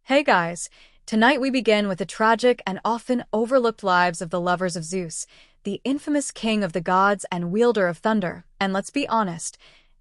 Hey guys, tonight we begin with the tragic and often overlooked lives of the lovers of Zeus, the infamous king of the gods and wielder of thunder, and let's be honest,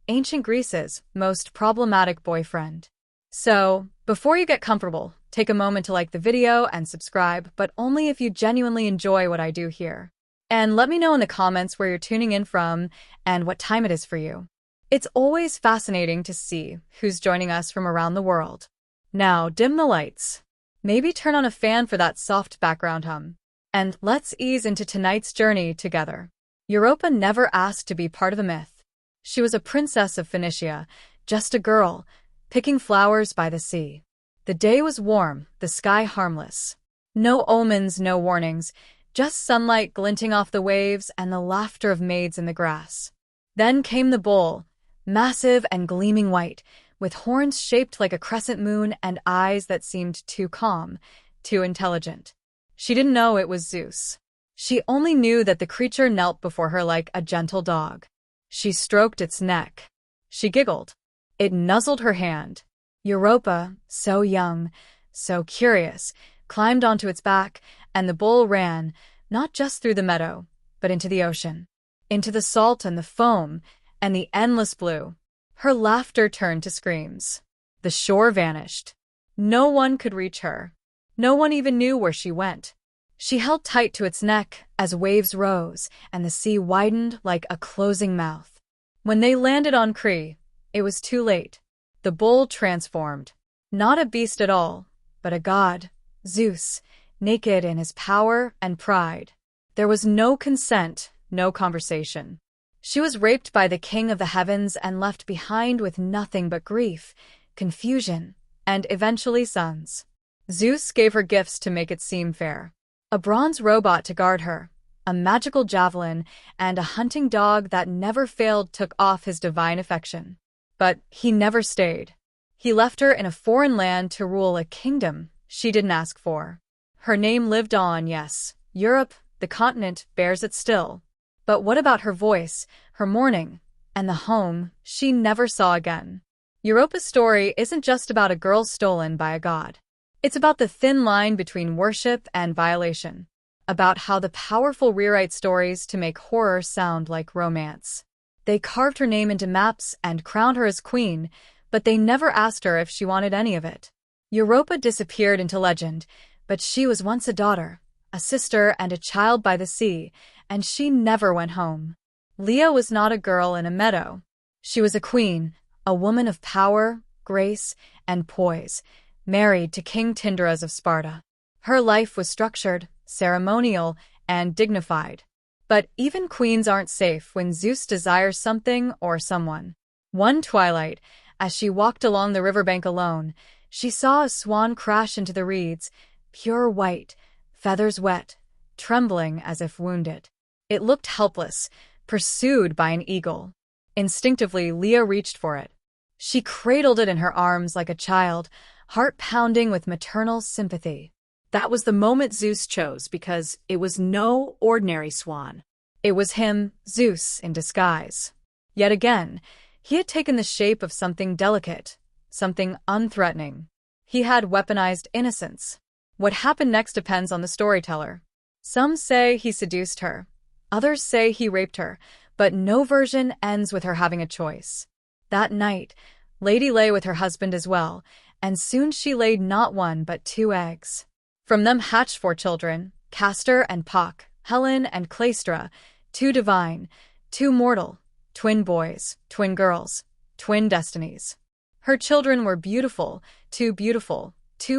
ancient Greece's most problematic boyfriend. So, before you get comfortable, take a moment to like the video and subscribe, but only if you genuinely enjoy what I do here. And let me know in the comments where you're tuning in from and what time it is for you. It's always fascinating to see who's joining us from around the world. Now, dim the lights. Maybe turn on a fan for that soft background hum. And let's ease into tonight's journey together. Europa never asked to be part of the myth. She was a princess of Phoenicia, just a girl, picking flowers by the sea. The day was warm, the sky harmless. No omens, no warnings, just sunlight glinting off the waves and the laughter of maids in the grass. Then came the bull, massive and gleaming white, with horns shaped like a crescent moon and eyes that seemed too calm, too intelligent. She didn't know it was Zeus. She only knew that the creature knelt before her like a gentle dog. She stroked its neck. She giggled. It nuzzled her hand. Europa, so young, so curious, climbed onto its back, and the bull ran, not just through the meadow, but into the ocean, into the salt and the foam, and the endless blue. Her laughter turned to screams. The shore vanished. No one could reach her. No one even knew where she went. She held tight to its neck as waves rose and the sea widened like a closing mouth. When they landed on Crete, it was too late. The bull transformed. Not a beast at all, but a god, Zeus, naked in his power and pride. There was no consent, no conversation. She was raped by the king of the heavens and left behind with nothing but grief, confusion, and eventually sons. Zeus gave her gifts to make it seem fair. A bronze robot to guard her, a magical javelin, and a hunting dog that never failed took off his divine affection. But he never stayed. He left her in a foreign land to rule a kingdom she didn't ask for. Her name lived on, yes. Europe, the continent, bears it still. But what about her voice, her mourning, and the home she never saw again? Europa's story isn't just about a girl stolen by a god. It's about the thin line between worship and violation, about how the powerful rewrite stories to make horror sound like romance. They carved her name into maps and crowned her as queen, but they never asked her if she wanted any of it. Europa disappeared into legend, but she was once a daughter, a sister, and a child by the sea, and she never went home. Leah was not a girl in a meadow. She was a queen, a woman of power, grace, and poise, married to King Tyndareus of Sparta. Her life was structured, ceremonial, and dignified. But even queens aren't safe when Zeus desires something or someone. One twilight, as she walked along the riverbank alone, she saw a swan crash into the reeds, pure white, feathers wet, trembling as if wounded. It looked helpless, pursued by an eagle. Instinctively, Leah reached for it. She cradled it in her arms like a child, heart pounding with maternal sympathy. That was the moment Zeus chose because it was no ordinary swan. It was him, Zeus, in disguise. Yet again, he had taken the shape of something delicate, something unthreatening. He had weaponized innocence. What happened next depends on the storyteller. Some say he seduced her. Others say he raped her, but no version ends with her having a choice. That night, Lady lay with her husband as well, and soon she laid not one but 2 eggs. From them hatched 4 children, Castor and Puck, Helen and Cleistra, 2 divine, 2 mortal, twin boys, twin girls, twin destinies. Her children were beautiful, too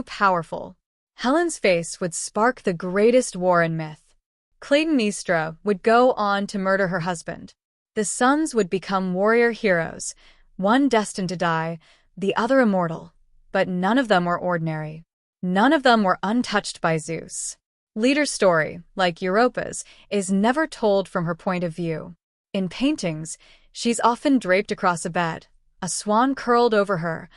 powerful. Helen's face would spark the greatest war in myth. Clytemnestra would go on to murder her husband. The sons would become warrior heroes, one destined to die, the other immortal. But none of them were ordinary. None of them were untouched by Zeus. Leader's story, like Europa's, is never told from her point of view. In paintings, she's often draped across a bed, a swan curled over her,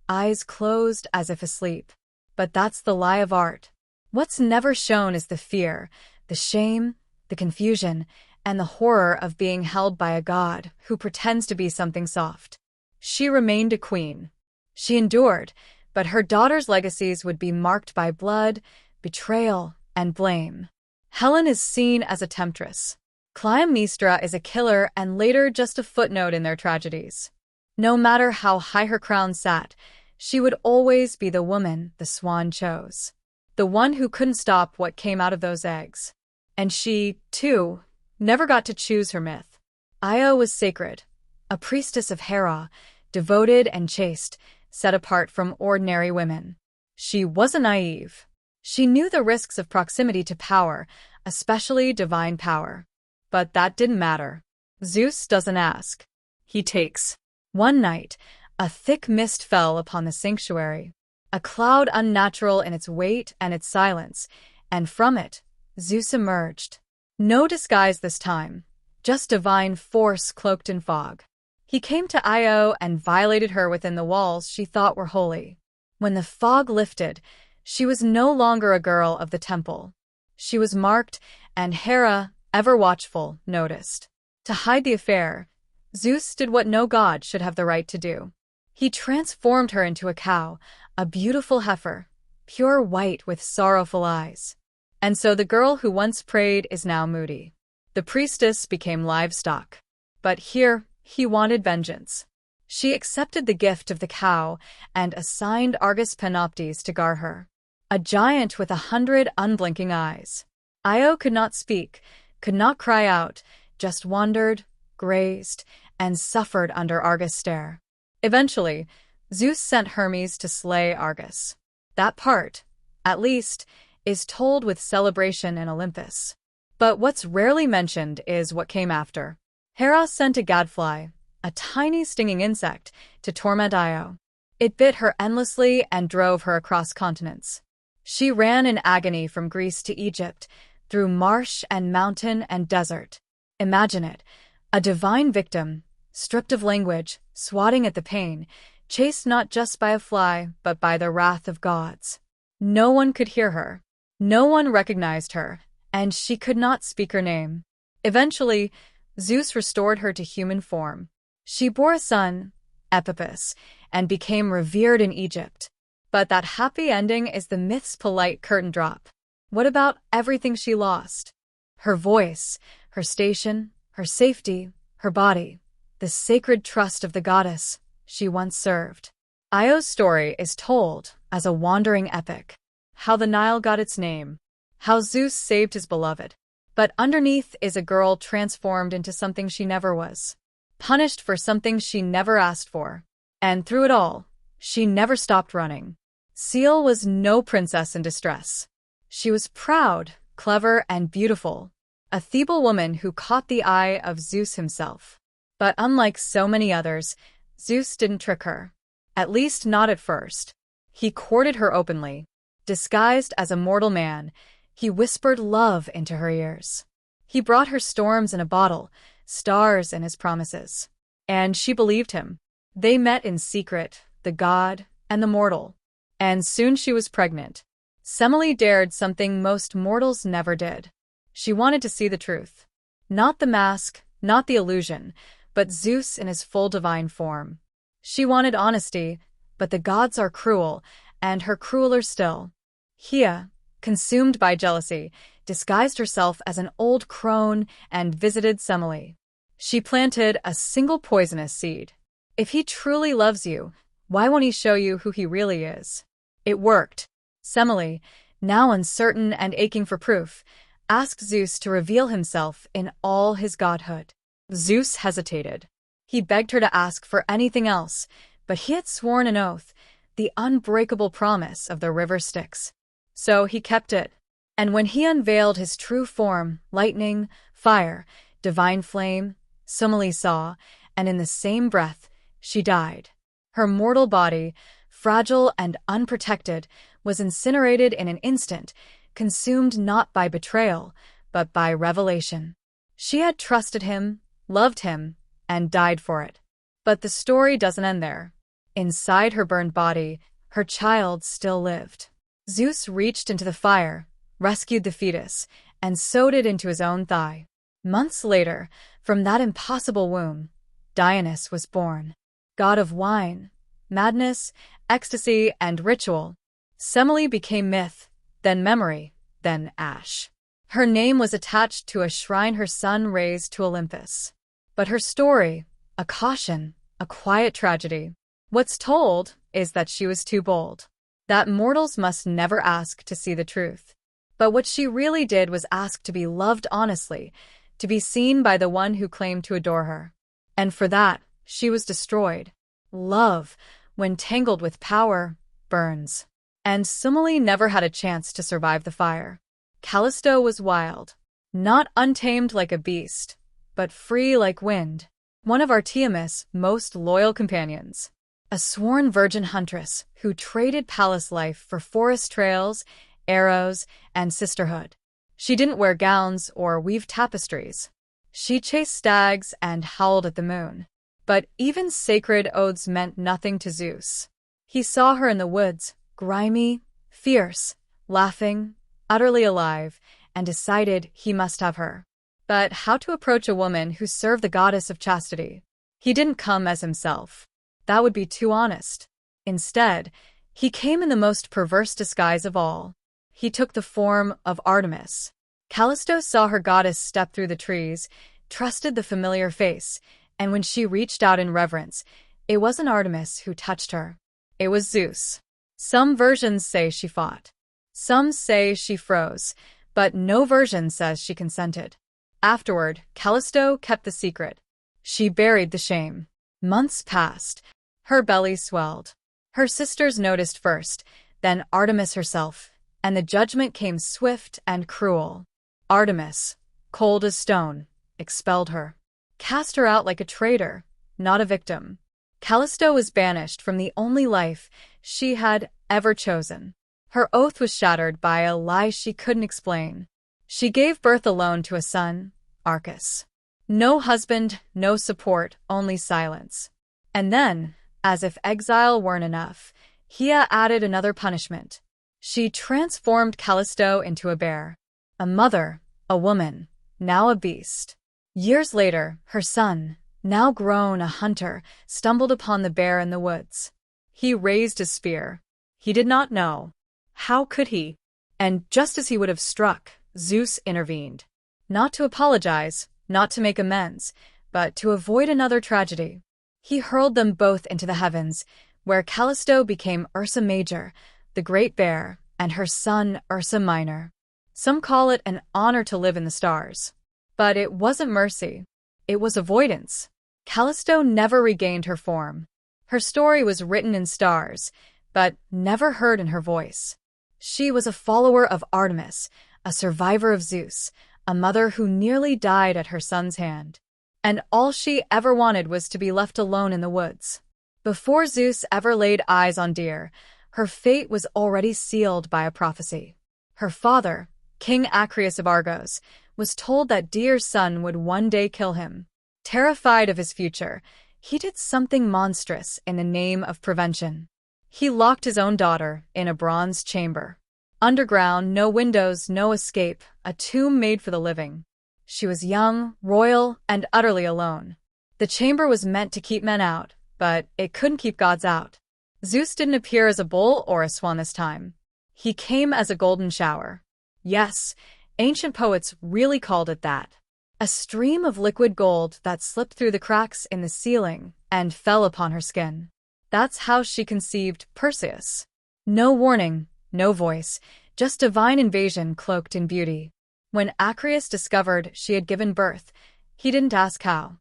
eyes closed as if asleep. But that's the lie of art. What's never shown is the fear, the shame, the confusion, and the horror of being held by a god who pretends to be something soft. She remained a queen. She endured, But her daughters' legacies would be marked by blood, betrayal, and blame. Helen is seen as a temptress. Clytemnestra is a killer and later just a footnote in their tragedies. No matter how high her crown sat, she would always be the woman the swan chose. The one who couldn't stop what came out of those eggs. And she, too, never got to choose her myth. Io was sacred, a priestess of Hera, devoted and chaste, set apart from ordinary women. She wasn't naive. She knew the risks of proximity to power, especially divine power. But that didn't matter. Zeus doesn't ask. He takes. One night, a thick mist fell upon the sanctuary, a cloud unnatural in its weight and its silence, and from it, Zeus emerged. No disguise this time, just divine force cloaked in fog. He came to Io and violated her within the walls she thought were holy. When the fog lifted, she was no longer a girl of the temple. She was marked, and Hera, ever watchful, noticed. To hide the affair, Zeus did what no god should have the right to do. He transformed her into a cow, a beautiful heifer, pure white with sorrowful eyes. And so the girl who once prayed is now moody. The priestess became livestock. But here, he wanted vengeance. She accepted the gift of the cow and assigned Argus Panoptes to guard her, a giant with 100 unblinking eyes. Io could not speak, could not cry out, just wandered, grazed, and suffered under Argus' stare. Eventually, Zeus sent Hermes to slay Argus. That part, at least, is told with celebration in Olympus. But what's rarely mentioned is what came after. Hera sent a gadfly, a tiny stinging insect, to torment Io. It bit her endlessly and drove her across continents. She ran in agony from Greece to Egypt, through marsh and mountain and desert. Imagine it, a divine victim, stripped of language, swatting at the pain, chased not just by a fly, but by the wrath of gods. No one could hear her. No one recognized her, and she could not speak her name. Eventually, Zeus restored her to human form. She bore a son, Epipus, and became revered in Egypt. But that happy ending is the myth's polite curtain drop. What about everything she lost? Her voice, her station, her safety, her body, the sacred trust of the goddess she once served. Io's story is told as a wandering epic. How the Nile got its name, how Zeus saved his beloved. But underneath is a girl transformed into something she never was, punished for something she never asked for. And through it all, she never stopped running. Seal was no princess in distress. She was proud, clever, and beautiful, a feeble woman who caught the eye of Zeus himself. But unlike so many others, Zeus didn't trick her. At least not at first. He courted her openly. Disguised as a mortal man, he whispered love into her ears. He brought her storms in a bottle, stars in his promises. And she believed him. They met in secret, the god and the mortal. And soon she was pregnant. Semele dared something most mortals never did. She wanted to see the truth. Not the mask, not the illusion, but Zeus in his full divine form. She wanted honesty, but the gods are cruel, and her crueler still. Hea, consumed by jealousy, disguised herself as an old crone and visited Semele. She planted a single poisonous seed. If he truly loves you, why won't he show you who he really is? It worked. Semele, now uncertain and aching for proof, asked Zeus to reveal himself in all his godhood. Zeus hesitated. He begged her to ask for anything else, but he had sworn an oath, the unbreakable promise of the river Styx. So he kept it. And when he unveiled his true form, lightning, fire, divine flame, Semele saw, and in the same breath, she died. Her mortal body, fragile and unprotected, was incinerated in an instant, consumed not by betrayal, but by revelation. She had trusted him, loved him, and died for it. But the story doesn't end there. Inside her burned body, her child still lived. Zeus reached into the fire, rescued the fetus, and sewed it into his own thigh. Months later, from that impossible womb, Dionysus was born, god of wine, madness, ecstasy, and ritual. Semele became myth, then memory, then ash. Her name was attached to a shrine her son raised to Olympus. But her story, a caution, a quiet tragedy. What's told is that she was too bold, that mortals must never ask to see the truth. But what she really did was ask to be loved honestly, to be seen by the one who claimed to adore her. And for that, she was destroyed. Love, when tangled with power, burns. And Semele never had a chance to survive the fire. Callisto was wild, not untamed like a beast, but free like wind, one of Artemis' most loyal companions. A sworn virgin huntress who traded palace life for forest trails, arrows, and sisterhood. She didn't wear gowns or weave tapestries. She chased stags and howled at the moon. But even sacred oaths meant nothing to Zeus. He saw her in the woods, grimy, fierce, laughing, utterly alive, and decided he must have her. But how to approach a woman who served the goddess of chastity? He didn't come as himself. That would be too honest. Instead, he came in the most perverse disguise of all. He took the form of Artemis. Callisto saw her goddess step through the trees, trusted the familiar face, and when she reached out in reverence, it wasn't Artemis who touched her. It was Zeus. Some versions say she fought. Some say she froze, but no version says she consented. Afterward, Callisto kept the secret. She buried the shame. Months passed. Her belly swelled. Her sisters noticed first, then Artemis herself, and the judgment came swift and cruel. Artemis, cold as stone, expelled her. Cast her out like a traitor, not a victim. Callisto was banished from the only life she had ever chosen. Her oath was shattered by a lie she couldn't explain. She gave birth alone to a son, Arcus. No husband, no support, only silence. And then, as if exile weren't enough, Hea added another punishment. She transformed Callisto into a bear. A mother, a woman, now a beast. Years later, her son, now grown a hunter, stumbled upon the bear in the woods. He raised a spear. He did not know. How could he? And just as he would have struck, Zeus intervened. Not to apologize, not to make amends, but to avoid another tragedy. He hurled them both into the heavens, where Callisto became Ursa Major, the Great Bear, and her son Ursa Minor. Some call it an honor to live in the stars. But it wasn't mercy. It was avoidance. Callisto never regained her form. Her story was written in stars, but never heard in her voice. She was a follower of Artemis, a survivor of Zeus, a mother who nearly died at her son's hand. And all she ever wanted was to be left alone in the woods. Before Zeus ever laid eyes on deer, her fate was already sealed by a prophecy. Her father, King Acreus of Argos, was told that Deer's son would one day kill him. Terrified of his future, he did something monstrous in the name of prevention. He locked his own daughter in a bronze chamber. Underground, no windows, no escape, a tomb made for the living. She was young, royal, and utterly alone. The chamber was meant to keep men out, but it couldn't keep gods out. Zeus didn't appear as a bull or a swan this time. He came as a golden shower. Yes, ancient poets really called it that. A stream of liquid gold that slipped through the cracks in the ceiling and fell upon her skin. That's how she conceived Perseus. No warning, no voice, just divine invasion cloaked in beauty. When Acreus discovered she had given birth, he didn't ask how.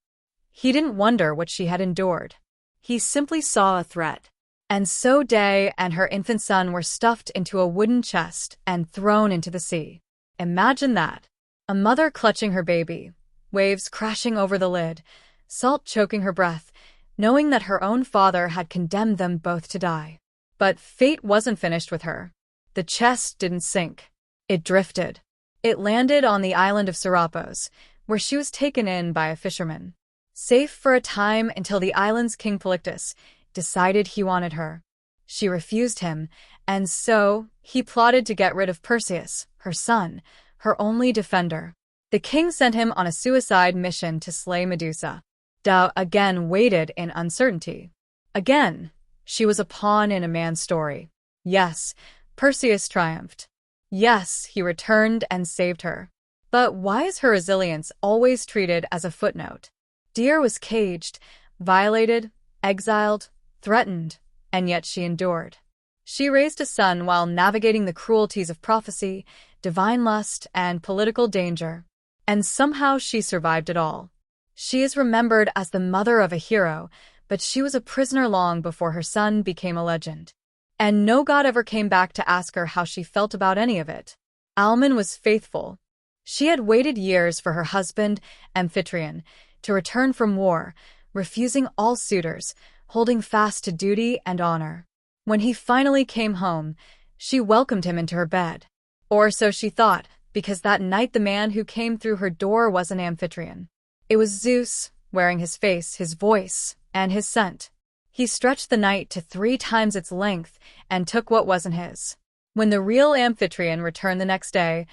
He didn't wonder what she had endured. He simply saw a threat. And so Day and her infant son were stuffed into a wooden chest and thrown into the sea. Imagine that. A mother clutching her baby, waves crashing over the lid, salt choking her breath, knowing that her own father had condemned them both to die. But fate wasn't finished with her. The chest didn't sink. It drifted. It landed on the island of Serapos, where she was taken in by a fisherman. Safe for a time until the island's king Polyctus decided he wanted her. She refused him, and so he plotted to get rid of Perseus, her son, her only defender. The king sent him on a suicide mission to slay Medusa. Tao again waited in uncertainty. Again, She was a pawn in a man's story. Yes, Perseus triumphed. Yes, he returned and saved her. But why is her resilience always treated as a footnote? Deer was caged, violated, exiled, threatened, and yet she endured. She raised a son while navigating the cruelties of prophecy, divine lust, and political danger. And somehow she survived it all. She is remembered as the mother of a hero, but she was a prisoner long before her son became a legend. And no god ever came back to ask her how she felt about any of it. Almon was faithful. She had waited years for her husband, Amphitryon, to return from war, refusing all suitors, holding fast to duty and honor. When he finally came home, she welcomed him into her bed. Or so she thought, because that night the man who came through her door wasn't Amphitryon. It was Zeus, wearing his face, his voice, and his scent. He stretched the night to 3 times its length and took what wasn't his. When the real Amphitryon returned the next day,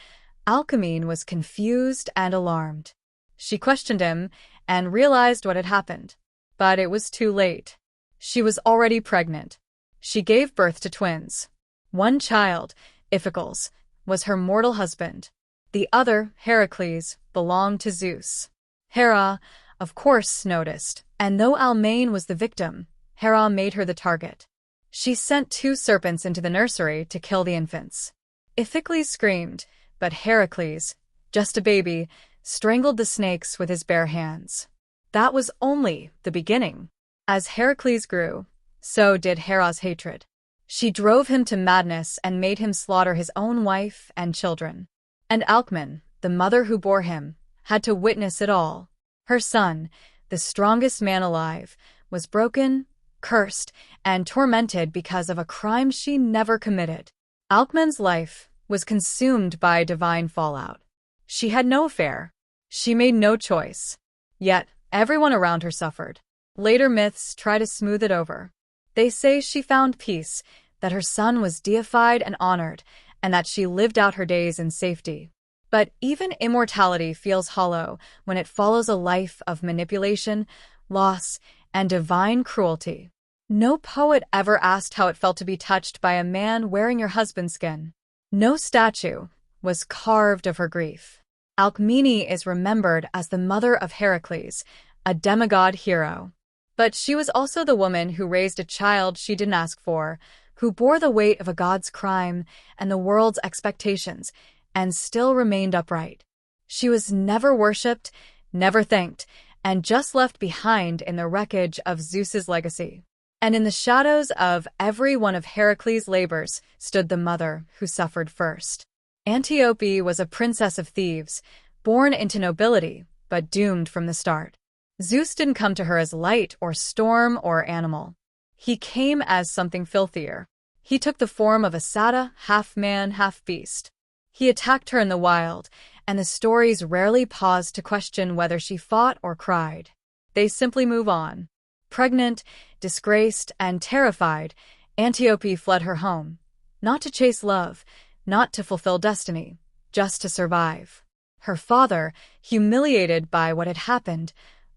Alcmene was confused and alarmed. She questioned him and realized what had happened. But it was too late. She was already pregnant. She gave birth to twins. One child, Iphicles, was her mortal husband. The other, Heracles, belonged to Zeus. Hera, of course, noticed, and though Almane was the victim, Hera made her the target. She sent 2 serpents into the nursery to kill the infants. Iphicles screamed, but Heracles, just a baby, strangled the snakes with his bare hands. That was only the beginning. As Heracles grew, so did Hera's hatred. She drove him to madness and made him slaughter his own wife and children. And Alcmene, the mother who bore him, had to witness it all. Her son, the strongest man alive, was broken, cursed, and tormented because of a crime she never committed. Alcmene's life was consumed by divine fallout. She had no affair. She made no choice. Yet, everyone around her suffered. Later myths try to smooth it over. They say she found peace, that her son was deified and honored, and that she lived out her days in safety. But even immortality feels hollow when it follows a life of manipulation, loss, and divine cruelty. No poet ever asked how it felt to be touched by a man wearing your husband's skin. No statue was carved of her grief. Alcmene is remembered as the mother of Heracles, a demigod hero. But she was also the woman who raised a child she didn't ask for, who bore the weight of a god's crime and the world's expectations, and still remained upright. She was never worshipped, never thanked, and just left behind in the wreckage of Zeus's legacy. And in the shadows of every one of Heracles' labors stood the mother who suffered first. Antiope was a princess of Thebes, born into nobility, but doomed from the start. Zeus didn't come to her as light or storm or animal. He came as something filthier. He took the form of a satyr, half man, half beast. He attacked her in the wild, and the stories rarely paused to question whether she fought or cried. They simply move on. Pregnant, disgraced, and terrified, Antiope fled her home, not to chase love, not to fulfill destiny, just to survive. Her father, humiliated by what had happened,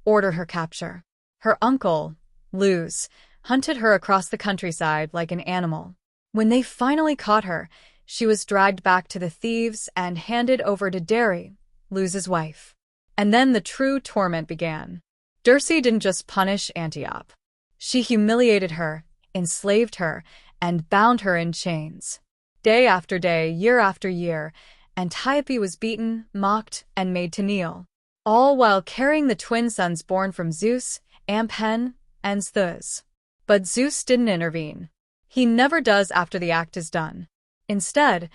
ordered her capture. Her uncle, Zeus, hunted her across the countryside like an animal. When they finally caught her, she was dragged back to the thieves and handed over to Dere, Zeus's wife. And then the true torment began. Circe didn't just punish Antiope. She humiliated her, enslaved her, and bound her in chains. Day after day, year after year, Antiope was beaten, mocked, and made to kneel, all while carrying the twin sons born from Zeus, Amphen, and Zeus. But Zeus didn't intervene. He never does after the act is done. Instead,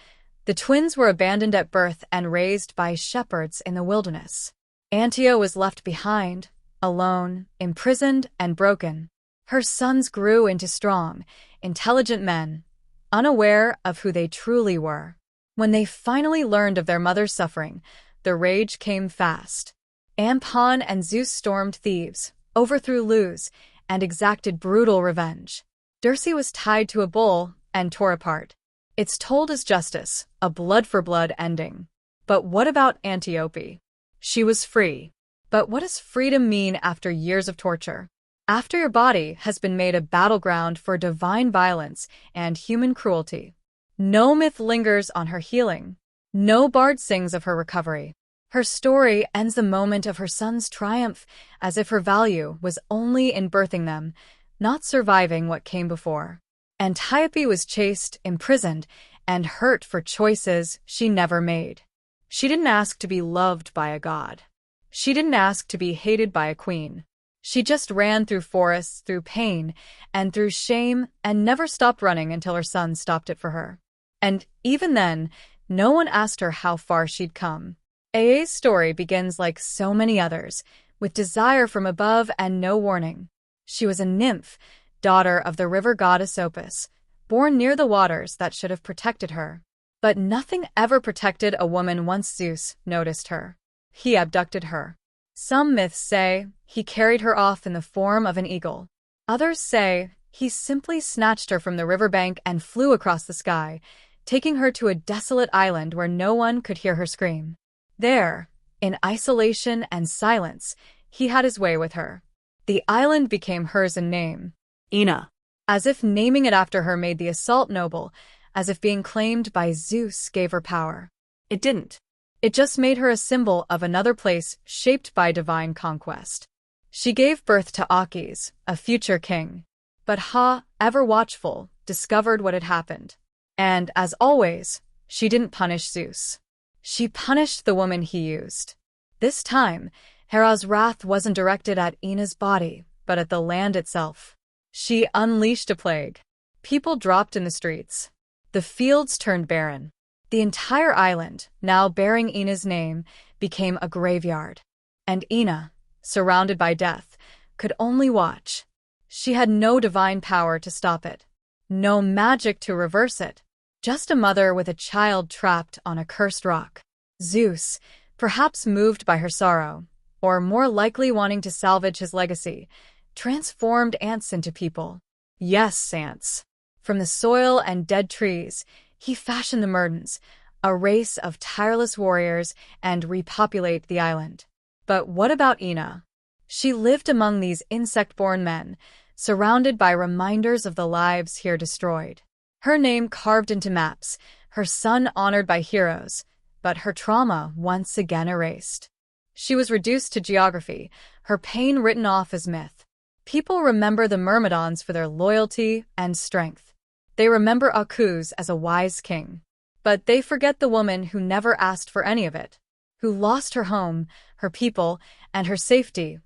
the twins were abandoned at birth and raised by shepherds in the wilderness. Antiope was left behind, alone, imprisoned, and broken. Her sons grew into strong, intelligent men, unaware of who they truly were. When they finally learned of their mother's suffering, the rage came fast. Amphen and Zeus stormed Thebes, overthrew Zeus, and exacted brutal revenge. Circe was tied to a bull and tore apart. It's told as justice, a blood-for-blood ending. But what about Antiope? She was free. But what does freedom mean after years of torture? after your body has been made a battleground for divine violence and human cruelty. No myth lingers on her healing. No bard sings of her recovery. Her story ends the moment of her son's triumph, as if her value was only in birthing them, not surviving what came before. Antiope was chased, imprisoned, and hurt for choices she never made. She didn't ask to be loved by a god. She didn't ask to be hated by a queen. She just ran through forests, through pain, and through shame, and never stopped running until her son stopped it for her. And even then, no one asked her how far she'd come. Aa's story begins like so many others, with desire from above and no warning. She was a nymph, daughter of the river goddess Opis, born near the waters that should have protected her. But nothing ever protected a woman once Zeus noticed her. He abducted her. Some myths say he carried her off in the form of an eagle. Others say he simply snatched her from the riverbank and flew across the sky, taking her to a desolate island where no one could hear her scream. There, in isolation and silence, he had his way with her. The island became hers in name, Ina, as if naming it after her made the assault noble, as if being claimed by Zeus gave her power. It didn't. It just made her a symbol of another place shaped by divine conquest. She gave birth to Achilles, a future king. But Ha, ever watchful, discovered what had happened. And, as always, she didn't punish Zeus. She punished the woman he used. This time, Hera's wrath wasn't directed at Ina's body, but at the land itself. She unleashed a plague. People dropped in the streets. The fields turned barren. The entire island, now bearing Ina's name, became a graveyard. And Ina, surrounded by death, could only watch. She had no divine power to stop it. No magic to reverse it. Just a mother with a child trapped on a cursed rock. Zeus, perhaps moved by her sorrow, or more likely wanting to salvage his legacy, transformed ants into people. Yes, ants. From the soil and dead trees, he fashioned the Myrtens, a race of tireless warriors, and repopulate the island. But what about Ina? She lived among these insect-born men, surrounded by reminders of the lives here destroyed. Her name carved into maps, her son honored by heroes, but her trauma once again erased. She was reduced to geography, her pain written off as myth. People remember the Myrmidons for their loyalty and strength. They remember Achilles as a wise king. But they forget the woman who never asked for any of it, who lost her home, her people, and her safety,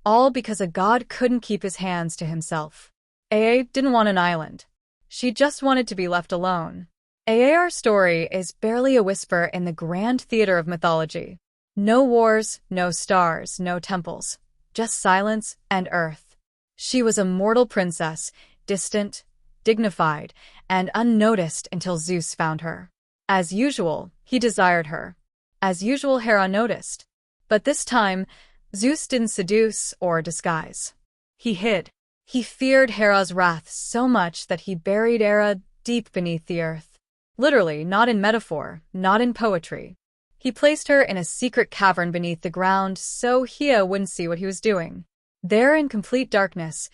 all because a god couldn't keep his hands to himself. Aa didn't want an island. She just wanted to be left alone. Aar's story is barely a whisper in the grand theater of mythology. No wars, no stars, no temples, just silence and earth. She was a mortal princess, distant, dignified, and unnoticed until Zeus found her. As usual, he desired her. As usual, Hera noticed. But this time, Zeus didn't seduce or disguise. He hid. He feared Hera's wrath so much that he buried Hera deep beneath the earth. Literally, not in metaphor, not in poetry. He placed her in a secret cavern beneath the ground so Hea wouldn't see what he was doing. There in complete darkness,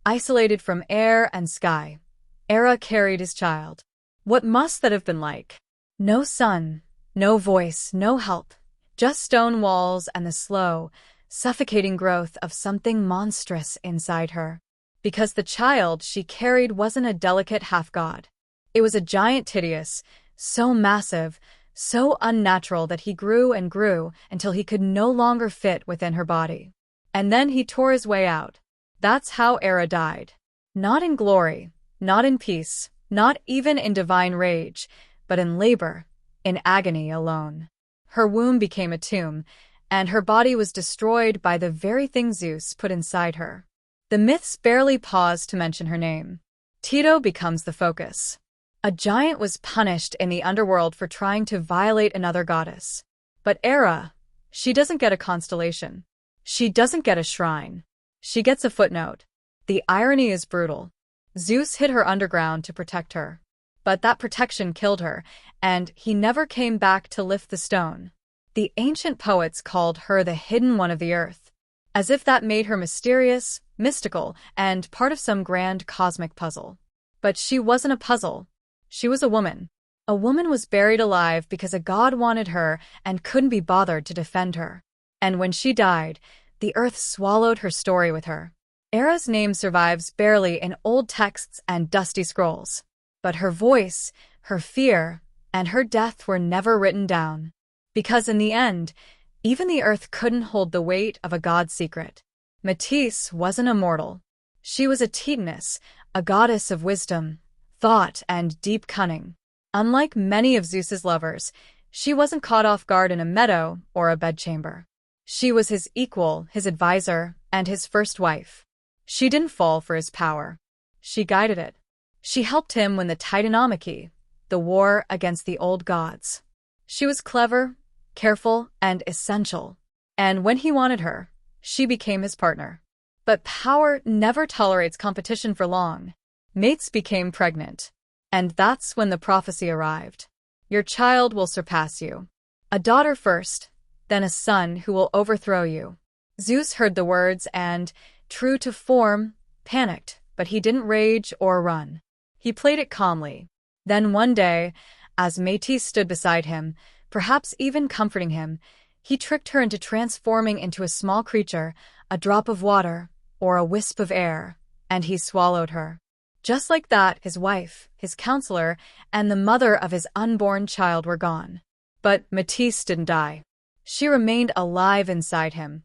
isolated from air and sky, Hera carried his child. What must that have been like? No sun, no voice, no help, just stone walls and the slow, suffocating growth of something monstrous inside her. Because the child she carried wasn't a delicate half-god. It was a giant Tydeus, so massive, so unnatural that he grew and grew until he could no longer fit within her body. And then he tore his way out. That's how Hera died. Not in glory, not in peace, not even in divine rage, but in labor, in agony alone. Her womb became a tomb, and her body was destroyed by the very thing Zeus put inside her. The myths barely pause to mention her name. Tito becomes the focus. A giant was punished in the underworld for trying to violate another goddess. But Hera, she doesn't get a constellation. She doesn't get a shrine. She gets a footnote. The irony is brutal. Zeus hid her underground to protect her. But that protection killed her, and he never came back to lift the stone. The ancient poets called her the hidden one of the earth, as if that made her mysterious, mystical, and part of some grand cosmic puzzle. But she wasn't a puzzle. She was a woman. A woman was buried alive because a god wanted her and couldn't be bothered to defend her. And when she died, the earth swallowed her story with her. Hera's name survives barely in old texts and dusty scrolls. But her voice, her fear, and her death were never written down. Because in the end, even the earth couldn't hold the weight of a god's secret. Metis wasn't a mortal. She was a Titaness, a goddess of wisdom, thought, and deep cunning. Unlike many of Zeus's lovers, she wasn't caught off guard in a meadow or a bedchamber. She was his equal, his advisor, and his first wife. She didn't fall for his power. She guided it. She helped him win the Titanomachy, the war against the old gods. She was clever, careful, and essential. And when he wanted her, she became his partner. But power never tolerates competition for long. Mates became pregnant. And that's when the prophecy arrived. Your child will surpass you. A daughter first, then a son who will overthrow you. Zeus heard the words and, true to form, panicked, but he didn't rage or run. He played it calmly. Then one day, as Metis stood beside him, perhaps even comforting him, he tricked her into transforming into a small creature, a drop of water, or a wisp of air, and he swallowed her. Just like that, his wife, his counselor, and the mother of his unborn child were gone. But Metis didn't die. She remained alive inside him,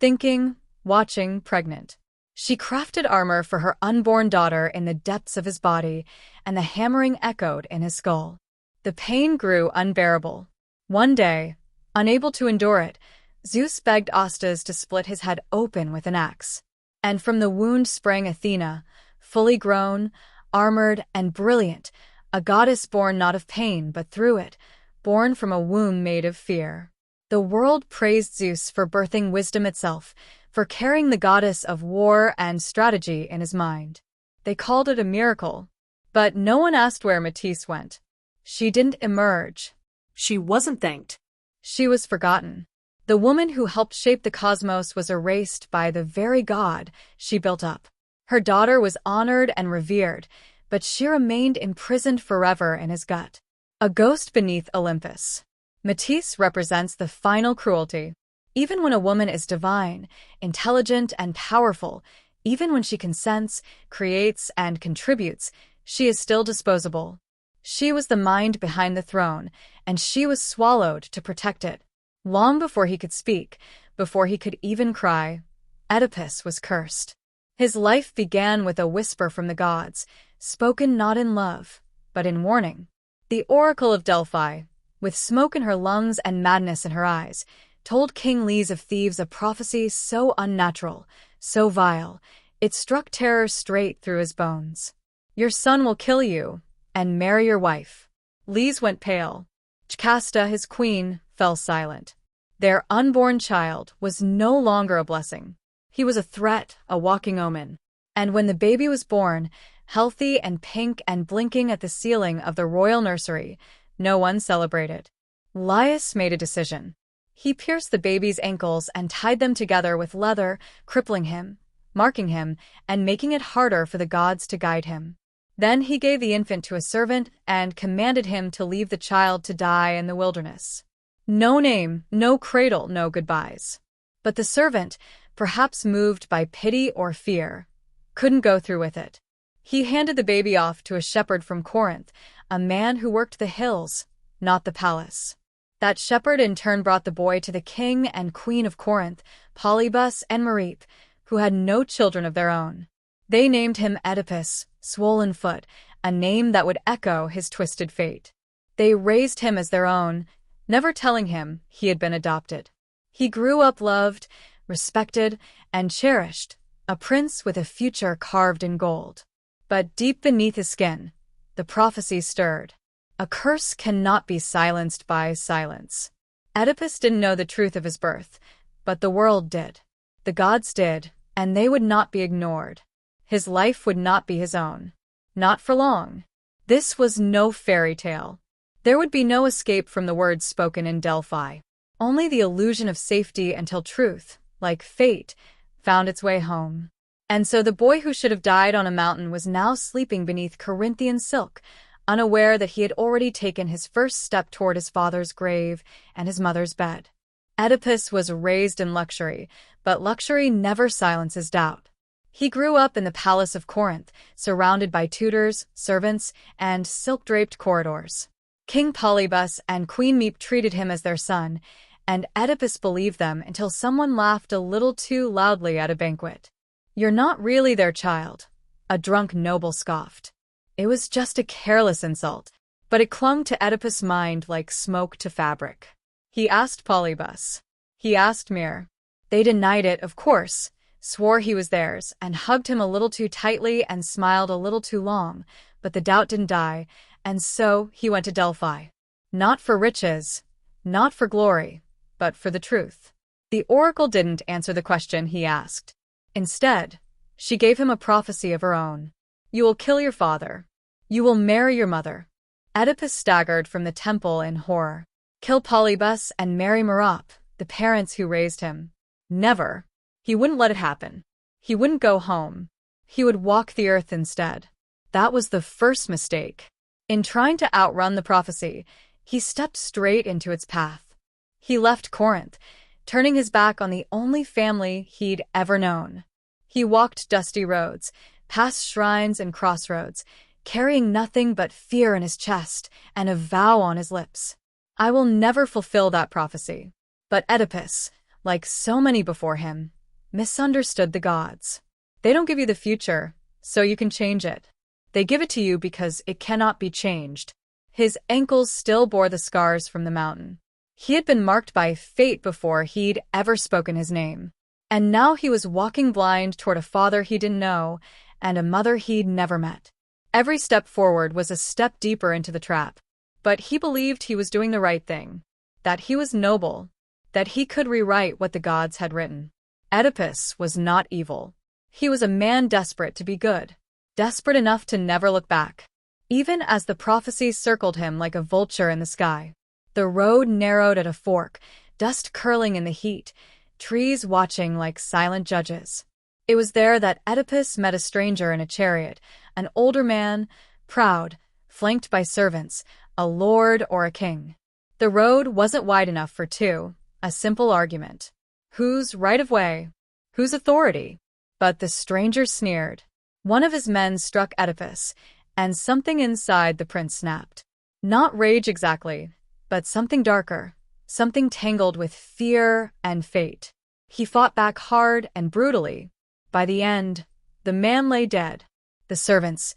thinking, watching, pregnant. She crafted armor for her unborn daughter in the depths of his body, and the hammering echoed in his skull. The pain grew unbearable. One day, unable to endure it, Zeus begged Astas to split his head open with an axe. And from the wound sprang Athena, fully grown, armored, and brilliant, a goddess born not of pain but through it, born from a womb made of fear. The world praised Zeus for birthing wisdom itself, for carrying the goddess of war and strategy in his mind. They called it a miracle. But no one asked where Metis went. She didn't emerge. She wasn't thanked. She was forgotten. The woman who helped shape the cosmos was erased by the very god she built up. Her daughter was honored and revered, but she remained imprisoned forever in his gut. A ghost beneath Olympus. Metis represents the final cruelty. Even when a woman is divine, intelligent, and powerful, even when she consents, creates, and contributes, she is still disposable. She was the mind behind the throne, and she was swallowed to protect it. Long before he could speak, before he could even cry, Oedipus was cursed. His life began with a whisper from the gods, spoken not in love, but in warning. The Oracle of Delphi, with smoke in her lungs and madness in her eyes, told King Lees of Thebes a prophecy so unnatural, so vile, it struck terror straight through his bones. Your son will kill you, and marry your wife. Lees went pale. Jocasta, his queen, fell silent. Their unborn child was no longer a blessing. He was a threat, a walking omen. And when the baby was born, healthy and pink and blinking at the ceiling of the royal nursery, no one celebrated. Laius made a decision. He pierced the baby's ankles and tied them together with leather, crippling him, marking him, and making it harder for the gods to guide him. Then he gave the infant to a servant and commanded him to leave the child to die in the wilderness. No name, no cradle, no goodbyes. But the servant, perhaps moved by pity or fear, couldn't go through with it. He handed the baby off to a shepherd from Corinth, a man who worked the hills, not the palace. That shepherd in turn brought the boy to the king and queen of Corinth, Polybus and Merope, who had no children of their own. They named him Oedipus, swollen foot, a name that would echo his twisted fate. They raised him as their own, never telling him he had been adopted. He grew up loved, respected, and cherished, a prince with a future carved in gold. But deep beneath his skin, the prophecy stirred. A curse cannot be silenced by silence. Oedipus didn't know the truth of his birth, but the world did. The gods did, and they would not be ignored. His life would not be his own. Not for long. This was no fairy tale. There would be no escape from the words spoken in Delphi. Only the illusion of safety until truth, like fate, found its way home. And so the boy who should have died on a mountain was now sleeping beneath Corinthian silk, unaware that he had already taken his first step toward his father's grave and his mother's bed. Oedipus was raised in luxury, but luxury never silences doubt. He grew up in the palace of Corinth, surrounded by tutors, servants, and silk-draped corridors. King Polybus and Queen Meep treated him as their son, and Oedipus believed them until someone laughed a little too loudly at a banquet. "You're not really their child," a drunk noble scoffed. It was just a careless insult, but it clung to Oedipus' mind like smoke to fabric. He asked Polybus. He asked Mir. They denied it, of course, swore he was theirs, and hugged him a little too tightly and smiled a little too long, but the doubt didn't die, and so he went to Delphi. Not for riches, not for glory, but for the truth. The oracle didn't answer the question he asked. Instead, she gave him a prophecy of her own. "You will kill your father. You will marry your mother." Oedipus staggered from the temple in horror. Kill Polybus and marry Merop, the parents who raised him. Never. He wouldn't let it happen. He wouldn't go home. He would walk the earth instead. That was the first mistake. In trying to outrun the prophecy, he stepped straight into its path. He left Corinth, turning his back on the only family he'd ever known. He walked dusty roads, past shrines and crossroads, carrying nothing but fear in his chest and a vow on his lips. I will never fulfill that prophecy. But Oedipus, like so many before him, misunderstood the gods. They don't give you the future, so you can change it. They give it to you because it cannot be changed. His ankles still bore the scars from the mountain. He had been marked by fate before he'd ever spoken his name. And now he was walking blind toward a father he didn't know and a mother he'd never met. Every step forward was a step deeper into the trap. But he believed he was doing the right thing, that he was noble, that he could rewrite what the gods had written. Oedipus was not evil. He was a man desperate to be good, desperate enough to never look back. Even as the prophecy circled him like a vulture in the sky, the road narrowed at a fork, dust curling in the heat, trees watching like silent judges. It was there that Oedipus met a stranger in a chariot, an older man, proud, flanked by servants, a lord or a king. The road wasn't wide enough for two, a simple argument. Whose right of way? Whose authority? But the stranger sneered. One of his men struck Oedipus, and something inside the prince snapped. Not rage exactly, but something darker, something tangled with fear and fate. He fought back hard and brutally. By the end, the man lay dead. The servants,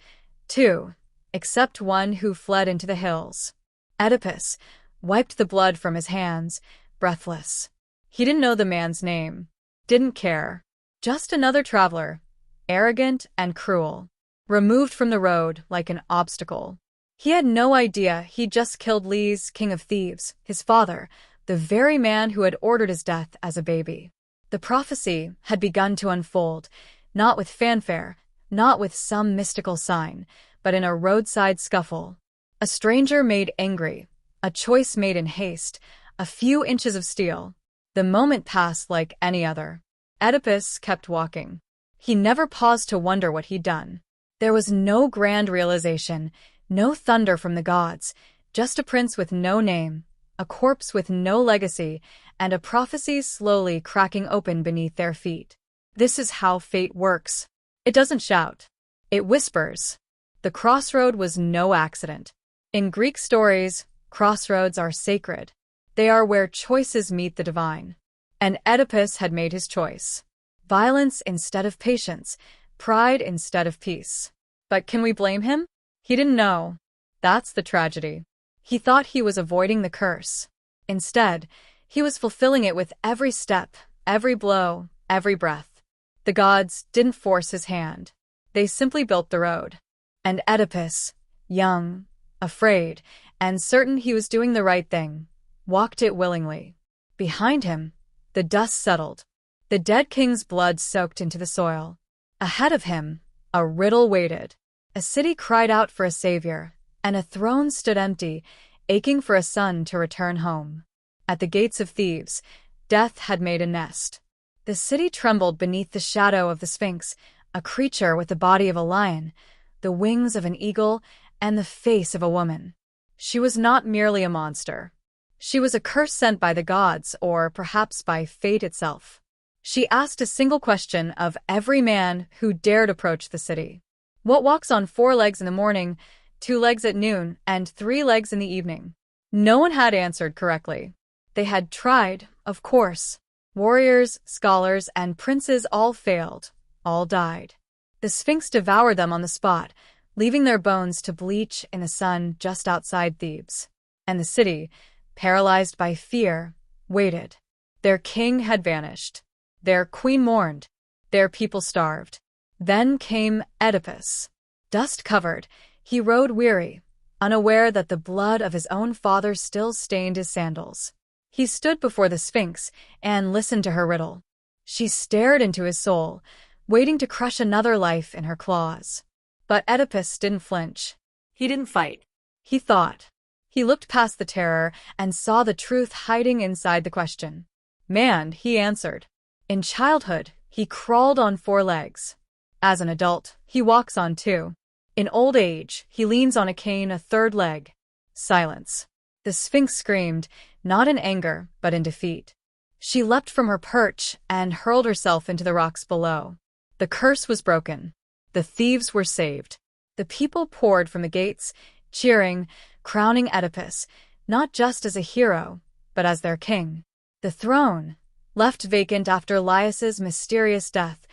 too, except one who fled into the hills. Oedipus wiped the blood from his hands, breathless. He didn't know the man's name, didn't care. Just another traveler, arrogant and cruel, removed from the road like an obstacle. He had no idea he'd just killed Lees, king of thieves, his father, the very man who had ordered his death as a baby. The prophecy had begun to unfold, not with fanfare, not with some mystical sign, but in a roadside scuffle. A stranger made angry, a choice made in haste, a few inches of steel. The moment passed like any other. Oedipus kept walking. He never paused to wonder what he'd done. There was no grand realization, no thunder from the gods, just a prince with no name, a corpse with no legacy, and a prophecy slowly cracking open beneath their feet. This is how fate works. It doesn't shout. It whispers. The crossroad was no accident. In Greek stories, crossroads are sacred. They are where choices meet the divine. And Oedipus had made his choice. Violence instead of patience, pride instead of peace. But can we blame him? He didn't know. That's the tragedy. He thought he was avoiding the curse. Instead, he was fulfilling it with every step, every blow, every breath. The gods didn't force his hand. They simply built the road. And Oedipus, young, afraid, and certain he was doing the right thing, walked it willingly. Behind him, the dust settled. The dead king's blood soaked into the soil. Ahead of him, a riddle waited. A city cried out for a savior, and a throne stood empty, aching for a son to return home. At the gates of Thebes, death had made a nest. The city trembled beneath the shadow of the Sphinx, a creature with the body of a lion, the wings of an eagle, and the face of a woman. She was not merely a monster. She was a curse sent by the gods, or perhaps by fate itself. She asked a single question of every man who dared approach the city. What walks on 4 legs in the morning, 2 legs at noon, and 3 legs in the evening? No one had answered correctly. They had tried, of course. Warriors, scholars, and princes all failed, all died. The Sphinx devoured them on the spot, leaving their bones to bleach in the sun just outside Thebes. And the city, paralyzed by fear, waited. Their king had vanished. Their queen mourned. Their people starved. Then came Oedipus. Dust-covered, he rode weary, unaware that the blood of his own father still stained his sandals. He stood before the Sphinx and listened to her riddle. She stared into his soul, waiting to crush another life in her claws. But Oedipus didn't flinch. He didn't fight. He thought. He looked past the terror and saw the truth hiding inside the question. Man, he answered. In childhood, he crawled on 4 legs. As an adult, he walks on 2. In old age, he leans on a cane, a 3rd leg. Silence. The Sphinx screamed, not in anger, but in defeat. She leapt from her perch and hurled herself into the rocks below. The curse was broken. The thieves were saved. The people poured from the gates, cheering, crowning Oedipus, not just as a hero, but as their king. The throne, left vacant after Laius's mysterious death,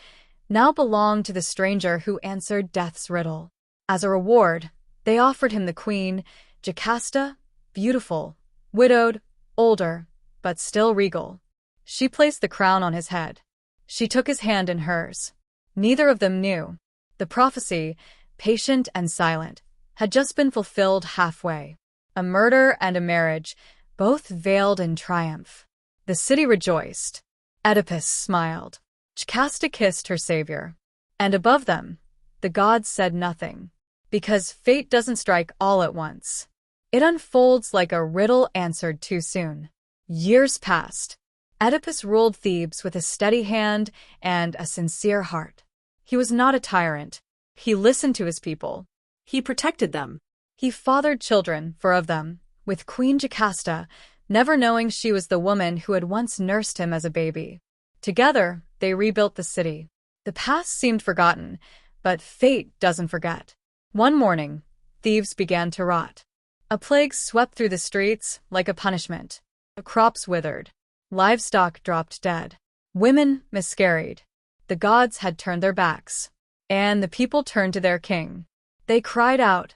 now belonged to the stranger who answered death's riddle. As a reward, they offered him the queen, Jocasta, beautiful, widowed, older, but still regal. She placed the crown on his head. She took his hand in hers. Neither of them knew. The prophecy, patient and silent, had just been fulfilled halfway. A murder and a marriage, both veiled in triumph. The city rejoiced. Oedipus smiled. Jocasta kissed her savior. And above them, the gods said nothing. Because fate doesn't strike all at once. It unfolds like a riddle answered too soon. Years passed. Oedipus ruled Thebes with a steady hand and a sincere heart. He was not a tyrant. He listened to his people. He protected them. He fathered children, 4 of them, with Queen Jocasta, never knowing she was the woman who had once nursed him as a baby. Together, they rebuilt the city. The past seemed forgotten, but fate doesn't forget. One morning, Thebes began to rot. A plague swept through the streets like a punishment. The crops withered. Livestock dropped dead. Women miscarried. The gods had turned their backs. And the people turned to their king. They cried out,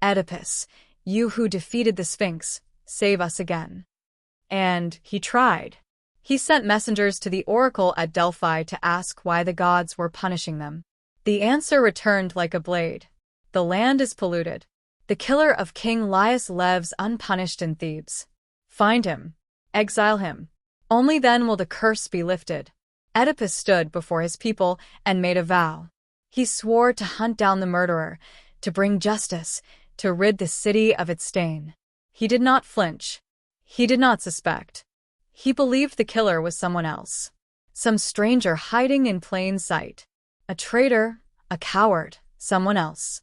Oedipus, you who defeated the Sphinx, save us again. And he tried. He sent messengers to the oracle at Delphi to ask why the gods were punishing them. The answer returned like a blade. The land is polluted. The killer of King Laius lives unpunished in Thebes. Find him. Exile him. Only then will the curse be lifted. Oedipus stood before his people and made a vow. He swore to hunt down the murderer, to bring justice, to rid the city of its stain. He did not flinch. He did not suspect. He believed the killer was someone else. Some stranger hiding in plain sight. A traitor, a coward, someone else.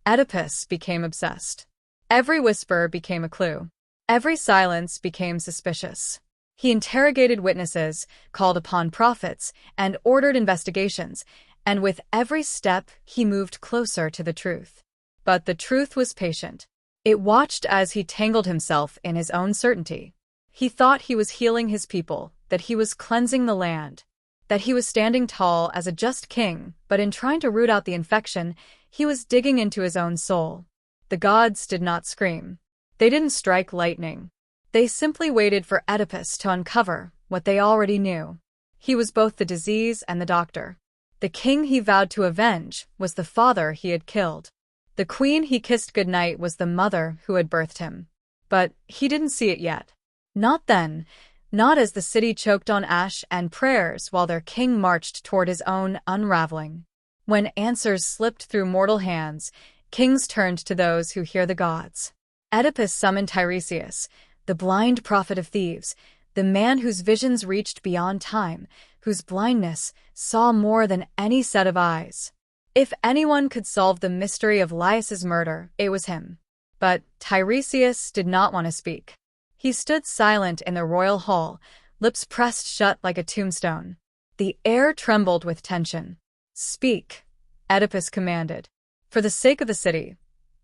Oedipus became obsessed. Every whisper became a clue. Every silence became suspicious. He interrogated witnesses, called upon prophets, and ordered investigations, and with every step he moved closer to the truth. But the truth was patient. It watched as he tangled himself in his own certainty. He thought he was healing his people, that he was cleansing the land, that he was standing tall as a just king, but in trying to root out the infection, he was digging into his own soul. The gods did not scream. They didn't strike lightning. They simply waited for Oedipus to uncover what they already knew. He was both the disease and the doctor. The king he vowed to avenge was the father he had killed. The queen he kissed goodnight was the mother who had birthed him. But he didn't see it yet. Not then, not as the city choked on ash and prayers while their king marched toward his own unraveling. When answers slipped through mortal hands, kings turned to those who hear the gods. Oedipus summoned Tiresias, the blind prophet of Thebes, the man whose visions reached beyond time, whose blindness saw more than any set of eyes. If anyone could solve the mystery of Laius's murder, it was him. But Tiresias did not want to speak. He stood silent in the royal hall, lips pressed shut like a tombstone. The air trembled with tension. "Speak," Oedipus commanded. "For the sake of the city,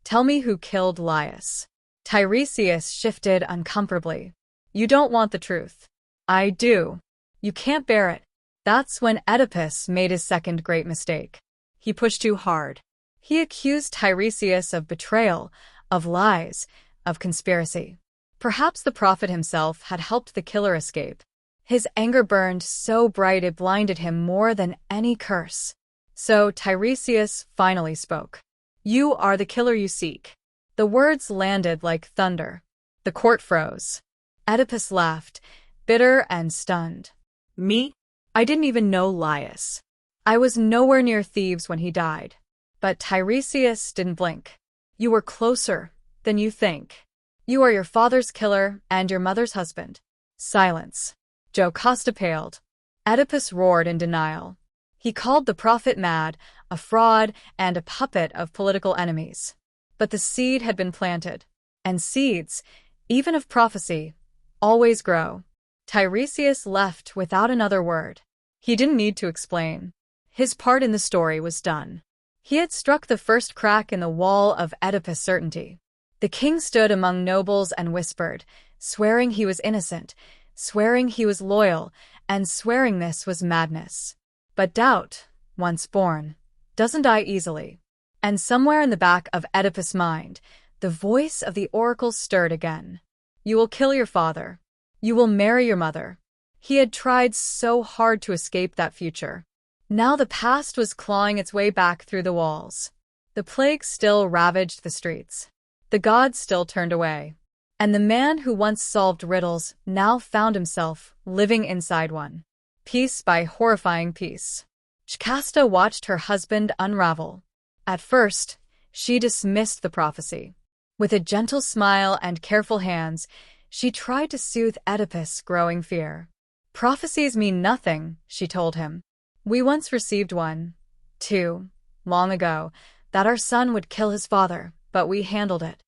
tell me who killed Laius." Tiresias shifted uncomfortably. "You don't want the truth." "I do. You can't bear it." That's when Oedipus made his second great mistake. He pushed too hard. He accused Tiresias of betrayal, of lies, of conspiracy. Perhaps the prophet himself had helped the killer escape. His anger burned so bright it blinded him more than any curse. So Tiresias finally spoke. "You are the killer you seek." The words landed like thunder. The court froze. Oedipus laughed, bitter and stunned. Me? I didn't even know Laius. "I was nowhere near Thebes when he died." But Tiresias didn't blink. "You were closer than you think. You are your father's killer and your mother's husband." Silence. Jocasta paled. Oedipus roared in denial. He called the prophet mad, a fraud, and a puppet of political enemies. But the seed had been planted. And seeds, even of prophecy, always grow. Tiresias left without another word. He didn't need to explain. His part in the story was done. He had struck the first crack in the wall of Oedipus' certainty. The king stood among nobles and whispered, swearing he was innocent, swearing he was loyal, and swearing this was madness. But doubt, once born, doesn't die easily. And somewhere in the back of Oedipus' mind, the voice of the oracle stirred again. "You will kill your father. You will marry your mother." He had tried so hard to escape that future. Now the past was clawing its way back through the walls. The plague still ravaged the streets. The gods still turned away. And the man who once solved riddles now found himself living inside one. Piece by horrifying piece. Jocasta watched her husband unravel. At first, she dismissed the prophecy. With a gentle smile and careful hands, she tried to soothe Oedipus' growing fear. "Prophecies mean nothing," she told him. "We once received one, too, long ago, that our son would kill his father, but we handled it."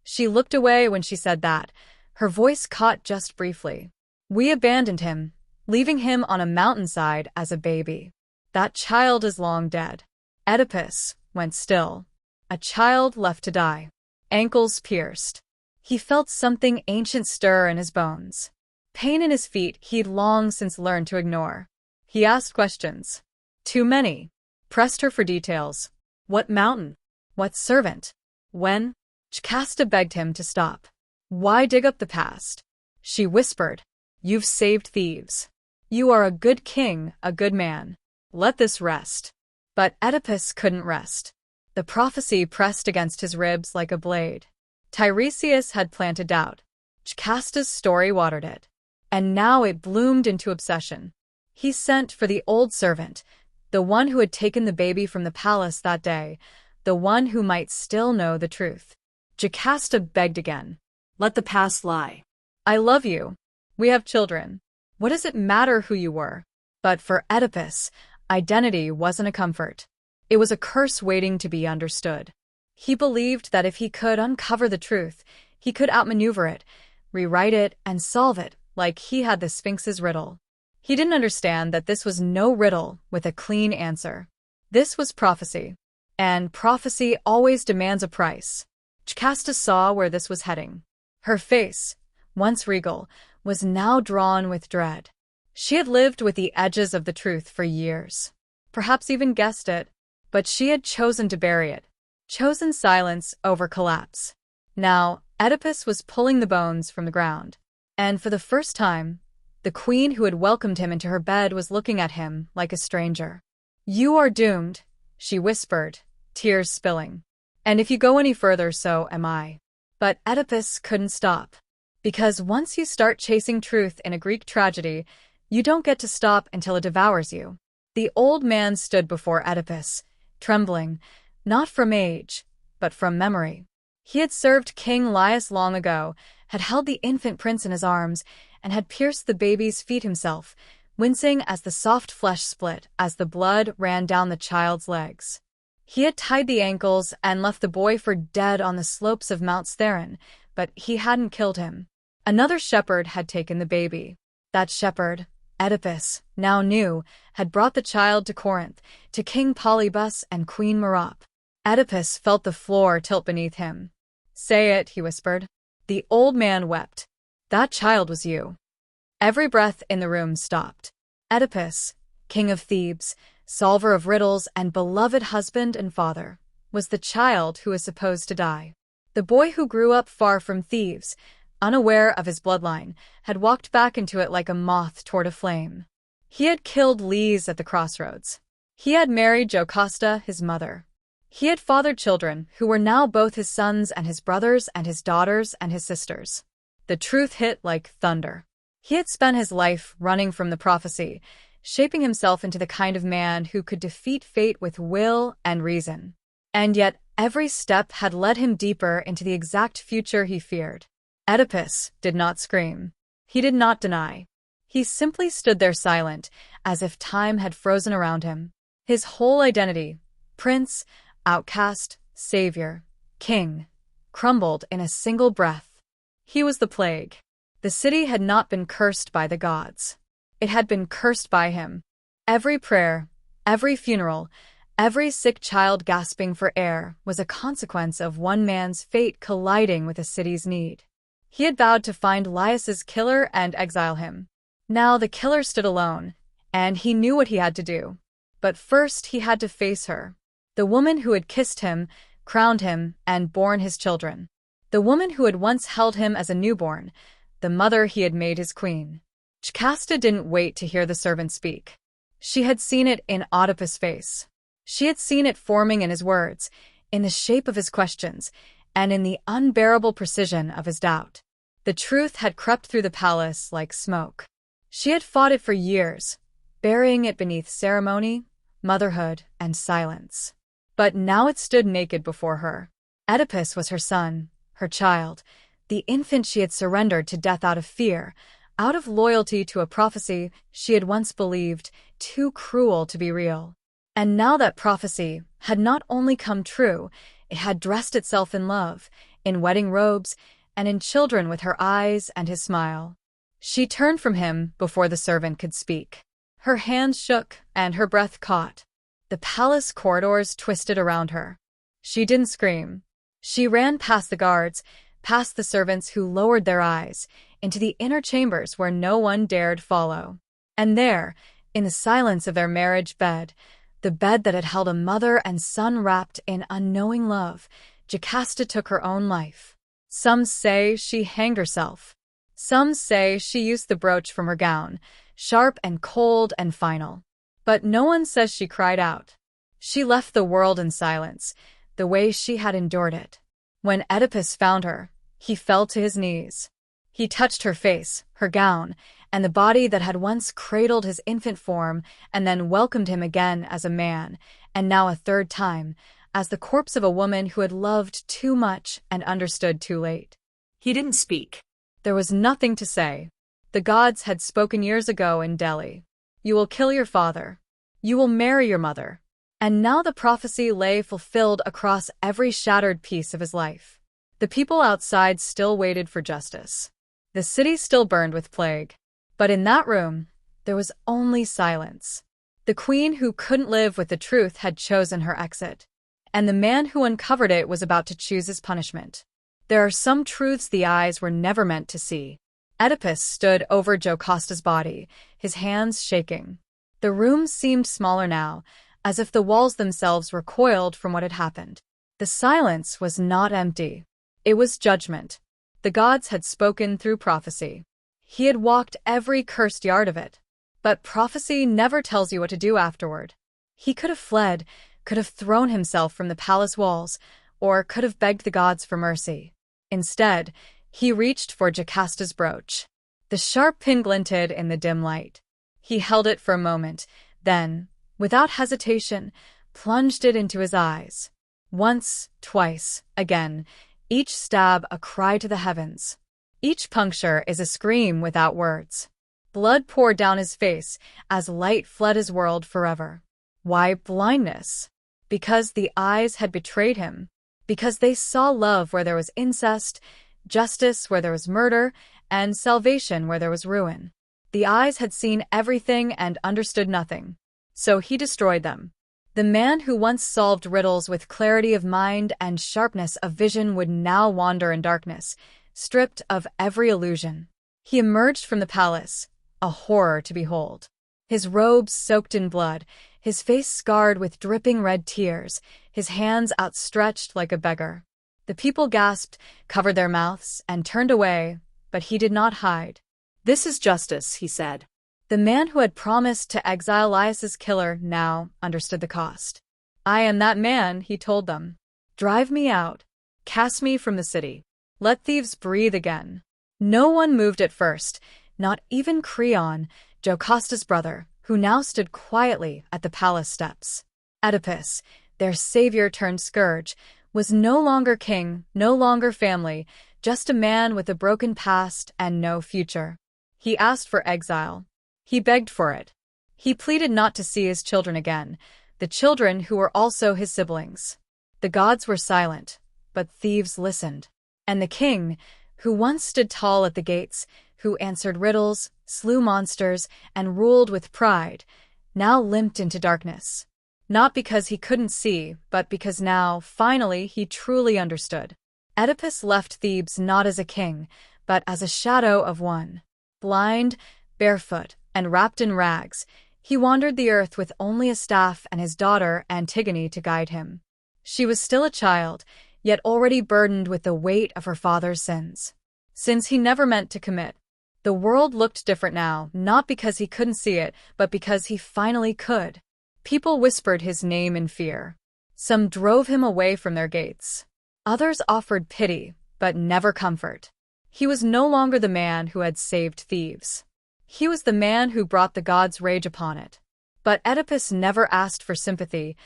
She looked away when she said that, her voice caught just briefly. "We abandoned him, leaving him on a mountainside as a baby. That child is long dead." Oedipus went still. A child left to die. Ankles pierced. He felt something ancient stir in his bones. Pain in his feet he'd long since learned to ignore. He asked questions. Too many. Pressed her for details. What mountain? What servant? When? Jocasta begged him to stop. Why dig up the past? She whispered. You've saved Thebes. You are a good king, a good man. Let this rest. But Oedipus couldn't rest. The prophecy pressed against his ribs like a blade. Tiresias had planted doubt. Jocasta's story watered it. And now it bloomed into obsession. He sent for the old servant, the one who had taken the baby from the palace that day, the one who might still know the truth. Jocasta begged again. Let the past lie. I love you. We have children. What does it matter who you were? But for Oedipus, identity wasn't a comfort. It was a curse waiting to be understood. He believed that if he could uncover the truth, he could outmaneuver it, rewrite it, and solve it like he had the Sphinx's riddle. He didn't understand that this was no riddle with a clean answer. This was prophecy. And prophecy always demands a price. Jocasta saw where this was heading. Her face, once regal, was now drawn with dread. She had lived with the edges of the truth for years. Perhaps even guessed it, but she had chosen to bury it. Chosen silence over collapse. Now, Oedipus was pulling the bones from the ground. And for the first time, the queen who had welcomed him into her bed was looking at him like a stranger. You are doomed, she whispered, tears spilling. And if you go any further, so am I. But Oedipus couldn't stop. Because once you start chasing truth in a Greek tragedy, you don't get to stop until it devours you. The old man stood before Oedipus, trembling, not from age, but from memory. He had served King Laius long ago, had held the infant prince in his arms and had pierced the baby's feet himself, wincing as the soft flesh split as the blood ran down the child's legs. He had tied the ankles and left the boy for dead on the slopes of Mount Theron, but he hadn't killed him. Another shepherd had taken the baby. That shepherd, Oedipus, now knew, had brought the child to Corinth, to King Polybus and Queen Merope. Oedipus felt the floor tilt beneath him. "Say it," he whispered. The old man wept. "That child was you." Every breath in the room stopped. Oedipus, king of Thebes, solver of riddles and beloved husband and father, was the child who was supposed to die. The boy who grew up far from Thebes, unaware of his bloodline, had walked back into it like a moth toward a flame. He had killed Lys at the crossroads. He had married Jocasta, his mother. He had fathered children who were now both his sons and his brothers and his daughters and his sisters. The truth hit like thunder. He had spent his life running from the prophecy, shaping himself into the kind of man who could defeat fate with will and reason. And yet every step had led him deeper into the exact future he feared. Oedipus did not scream. He did not deny. He simply stood there silent, as if time had frozen around him. His whole identity, prince, outcast, savior, king, crumbled in a single breath. He was the plague. The city had not been cursed by the gods. It had been cursed by him. Every prayer, every funeral, every sick child gasping for air was a consequence of one man's fate colliding with a city's need. He had vowed to find Laius's killer and exile him. Now the killer stood alone, and he knew what he had to do. But first he had to face her. The woman who had kissed him, crowned him, and borne his children. The woman who had once held him as a newborn, the mother he had made his queen. Jocasta didn't wait to hear the servant speak. She had seen it in Oedipus' face. She had seen it forming in his words, in the shape of his questions, and in the unbearable precision of his doubt. The truth had crept through the palace like smoke. She had fought it for years, burying it beneath ceremony, motherhood, and silence. But now it stood naked before her. Oedipus was her son, her child, the infant she had surrendered to death out of fear, out of loyalty to a prophecy she had once believed too cruel to be real. And now that prophecy had not only come true, it had dressed itself in love, in wedding robes, and in children with her eyes and his smile. She turned from him before the servant could speak. Her hands shook and her breath caught. The palace corridors twisted around her. She didn't scream. She ran past the guards, past the servants who lowered their eyes, into the inner chambers where no one dared follow. And there, in the silence of their marriage bed, the bed that had held a mother and son wrapped in unknowing love, Jocasta took her own life. Some say she hanged herself. Some say she used the brooch from her gown, sharp and cold and final. But no one says she cried out. She left the world in silence, the way she had endured it. When Oedipus found her, he fell to his knees. He touched her face, her gown, and the body that had once cradled his infant form and then welcomed him again as a man, and now a third time, as the corpse of a woman who had loved too much and understood too late. He didn't speak. There was nothing to say. The gods had spoken years ago in Delhi. You will kill your father. You will marry your mother. And now the prophecy lay fulfilled across every shattered piece of his life. The people outside still waited for justice. The city still burned with plague. But in that room, there was only silence. The queen who couldn't live with the truth had chosen her exit. And the man who uncovered it was about to choose his punishment. There are some truths the eyes were never meant to see. Oedipus stood over Jocasta's body, his hands shaking. The room seemed smaller now, as if the walls themselves recoiled from what had happened. The silence was not empty. It was judgment. The gods had spoken through prophecy. He had walked every cursed yard of it. But prophecy never tells you what to do afterward. He could have fled, could have thrown himself from the palace walls, or could have begged the gods for mercy. Instead, he reached for Jocasta's brooch. The sharp pin glinted in the dim light. He held it for a moment, then, without hesitation, plunged it into his eyes. Once, twice, again, each stab a cry to the heavens. Each puncture is a scream without words. Blood poured down his face as light fled his world forever. Why blindness? Because the eyes had betrayed him. Because they saw love where there was incest, justice where there was murder, and salvation where there was ruin. The eyes had seen everything and understood nothing. So he destroyed them. The man who once solved riddles with clarity of mind and sharpness of vision would now wander in darkness, stripped of every illusion. He emerged from the palace, a horror to behold. His robes soaked in blood, his face scarred with dripping red tears, his hands outstretched like a beggar. The people gasped, covered their mouths, and turned away, but he did not hide. "This is justice," he said. The man who had promised to exile Laius's killer now understood the cost. "I am that man," he told them. "Drive me out. Cast me from the city. Let thieves breathe again." No one moved at first, not even Creon, Jocasta's brother, who now stood quietly at the palace steps. Oedipus, their savior turned scourge, was no longer king, no longer family, just a man with a broken past and no future. He asked for exile. He begged for it. He pleaded not to see his children again, the children who were also his siblings. The gods were silent, but thieves listened. And the king, who once stood tall at the gates, who answered riddles, slew monsters, and ruled with pride, now limped into darkness. Not because he couldn't see, but because now, finally, he truly understood. Oedipus left Thebes not as a king, but as a shadow of one. Blind, barefoot, and wrapped in rags, he wandered the earth with only a staff and his daughter Antigone to guide him. She was still a child, yet already burdened with the weight of her father's sins. Sins he never meant to commit. The world looked different now, not because he couldn't see it, but because he finally could. People whispered his name in fear. Some drove him away from their gates. Others offered pity, but never comfort. He was no longer the man who had saved Thebes. He was the man who brought the gods' rage upon it. But Oedipus never asked for sympathy,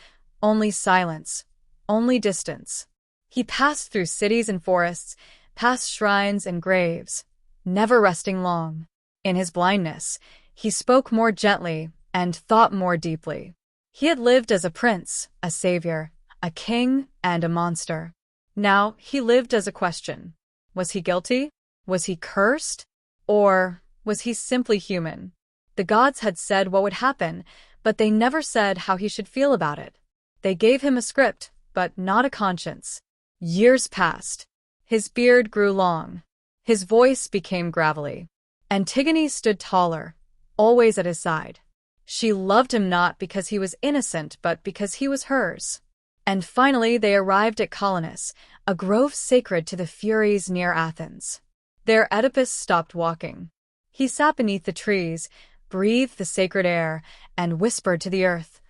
only silence, only distance. He passed through cities and forests, past shrines and graves, never resting long. In his blindness, he spoke more gently and thought more deeply. He had lived as a prince, a savior, a king, and a monster. Now he lived as a question. Was he guilty? Was he cursed? Or was he simply human? The gods had said what would happen, but they never said how he should feel about it. They gave him a script, but not a conscience. Years passed. His beard grew long. His voice became gravelly. Antigone stood taller, always at his side. She loved him not because he was innocent, but because he was hers. And finally they arrived at Colonus, a grove sacred to the Furies near Athens. There Oedipus stopped walking. He sat beneath the trees, breathed the sacred air, and whispered to the earth,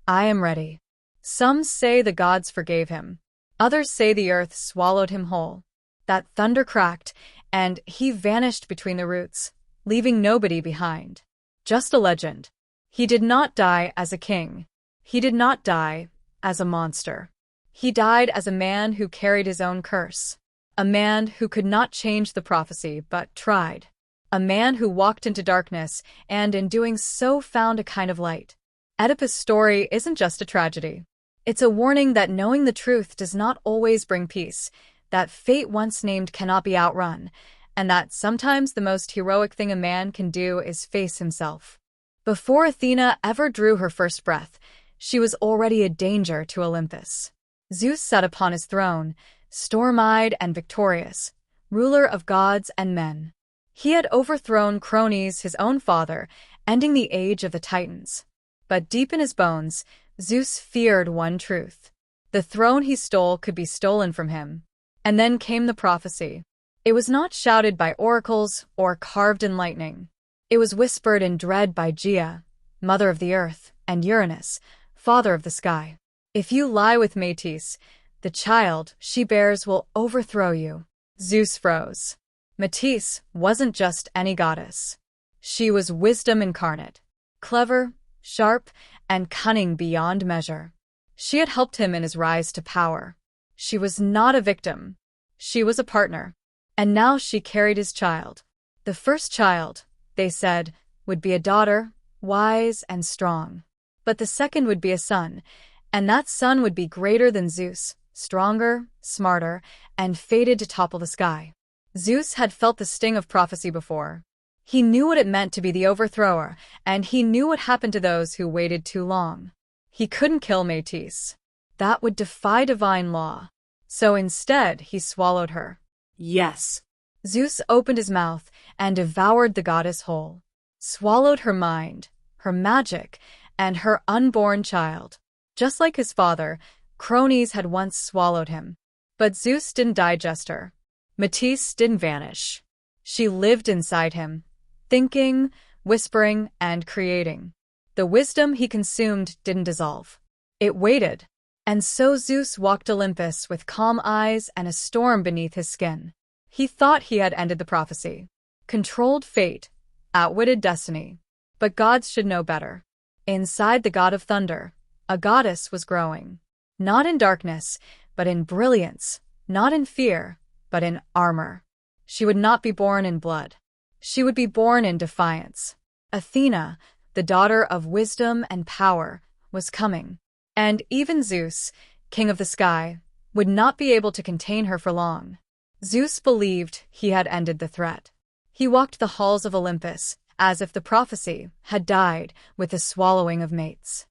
"I am ready." Some say the gods forgave him. Others say the earth swallowed him whole. That thunder cracked, and he vanished between the roots, leaving nobody behind. Just a legend. He did not die as a king. He did not die as a monster. He died as a man who carried his own curse. A man who could not change the prophecy, but tried. A man who walked into darkness, and in doing so found a kind of light. Oedipus' story isn't just a tragedy. It's a warning that knowing the truth does not always bring peace, that fate once named cannot be outrun, and that sometimes the most heroic thing a man can do is face himself. Before Athena ever drew her first breath, she was already a danger to Olympus. Zeus sat upon his throne, storm-eyed and victorious, ruler of gods and men. He had overthrown Chronos, his own father, ending the age of the Titans. But deep in his bones, Zeus feared one truth. The throne he stole could be stolen from him. And then came the prophecy. It was not shouted by oracles or carved in lightning. It was whispered in dread by Gaia, mother of the earth, and Uranus, father of the sky. If you lie with Metis, the child she bears will overthrow you. Zeus froze. Metis wasn't just any goddess. She was wisdom incarnate, clever, sharp, and cunning beyond measure. She had helped him in his rise to power. She was not a victim. She was a partner. And now she carried his child. The first child, they said, would be a daughter, wise and strong. But the second would be a son, and that son would be greater than Zeus, stronger, smarter, and fated to topple the sky. Zeus had felt the sting of prophecy before. He knew what it meant to be the overthrower, and he knew what happened to those who waited too long. He couldn't kill Métis. That would defy divine law. So instead, he swallowed her. Yes. Zeus opened his mouth and devoured the goddess whole. Swallowed her mind, her magic, and her unborn child. Just like his father, Crones had once swallowed him. But Zeus didn't digest her. Métis didn't vanish. She lived inside him, thinking, whispering, and creating. The wisdom he consumed didn't dissolve. It waited. And so Zeus walked Olympus with calm eyes and a storm beneath his skin. He thought he had ended the prophecy, controlled fate, outwitted destiny. But gods should know better. Inside the god of thunder, a goddess was growing. Not in darkness, but in brilliance. Not in fear, but in armor. She would not be born in blood. She would be born in defiance. Athena, the daughter of wisdom and power, was coming. And even Zeus, king of the sky, would not be able to contain her for long. Zeus believed he had ended the threat. He walked the halls of Olympus, as if the prophecy had died with the swallowing of mates.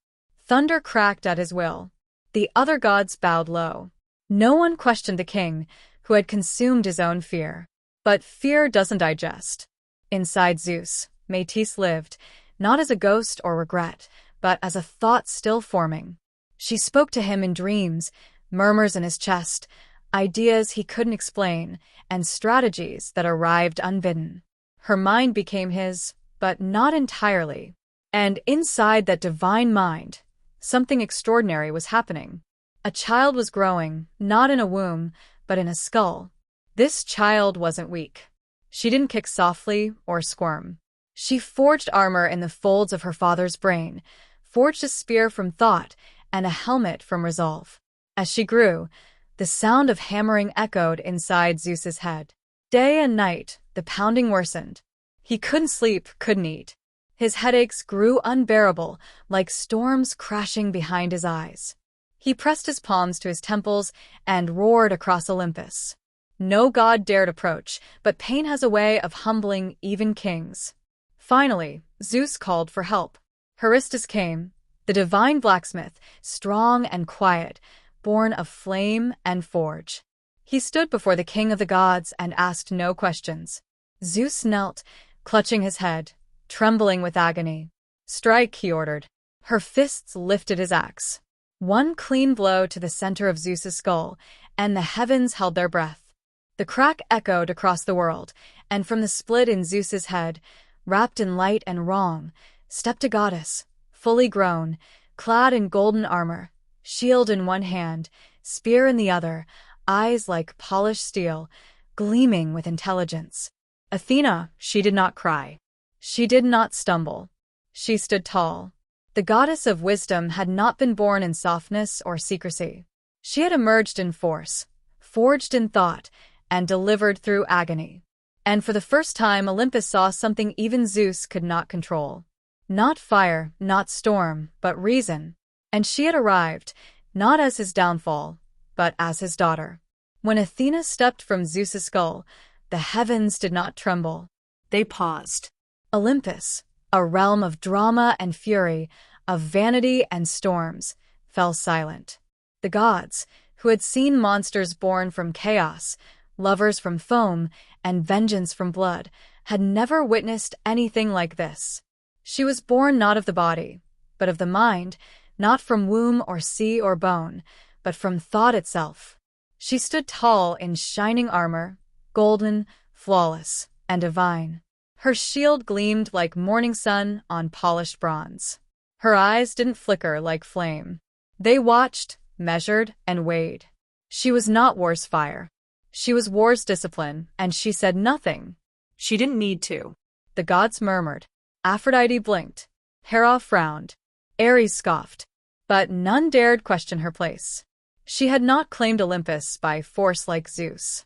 Thunder cracked at his will. The other gods bowed low. No one questioned the king, who had consumed his own fear. But fear doesn't digest. Inside Zeus, Métis lived, not as a ghost or regret, but as a thought still forming. She spoke to him in dreams, murmurs in his chest, ideas he couldn't explain, and strategies that arrived unbidden. Her mind became his, but not entirely. And inside that divine mind, something extraordinary was happening. A child was growing, not in a womb, but in a skull. This child wasn't weak. She didn't kick softly or squirm. She forged armor in the folds of her father's brain, forged a spear from thought, and a helmet from resolve. As she grew, the sound of hammering echoed inside Zeus's head. Day and night, the pounding worsened. He couldn't sleep, couldn't eat. His headaches grew unbearable, like storms crashing behind his eyes. He pressed his palms to his temples and roared across Olympus. No god dared approach, but pain has a way of humbling even kings. Finally, Zeus called for help. Hephaestus came, the divine blacksmith, strong and quiet, born of flame and forge. He stood before the king of the gods and asked no questions. Zeus knelt, clutching his head, trembling with agony. "Strike," he ordered. Her fists lifted his axe. One clean blow to the center of Zeus's skull, and the heavens held their breath. The crack echoed across the world, and from the split in Zeus's head, wrapped in light and wrong, stepped a goddess, fully grown, clad in golden armor, shield in one hand, spear in the other, eyes like polished steel, gleaming with intelligence. Athena, she did not cry. She did not stumble. She stood tall. The goddess of wisdom had not been born in softness or secrecy. She had emerged in force, forged in thought, and delivered through agony. And for the first time, Olympus saw something even Zeus could not control. Not fire, not storm, but reason. And she had arrived, not as his downfall, but as his daughter. When Athena stepped from Zeus's skull, the heavens did not tremble. They paused. Olympus, a realm of drama and fury, of vanity and storms, fell silent. The gods, who had seen monsters born from chaos, lovers from foam, and vengeance from blood, had never witnessed anything like this. She was born not of the body, but of the mind, not from womb or sea or bone, but from thought itself. She stood tall in shining armor, golden, flawless, and divine. Her shield gleamed like morning sun on polished bronze. Her eyes didn't flicker like flame. They watched, measured, and weighed. She was not war's fire. She was war's discipline, and she said nothing. She didn't need to. The gods murmured. Aphrodite blinked. Hera frowned. Ares scoffed. But none dared question her place. She had not claimed Olympus by force like Zeus.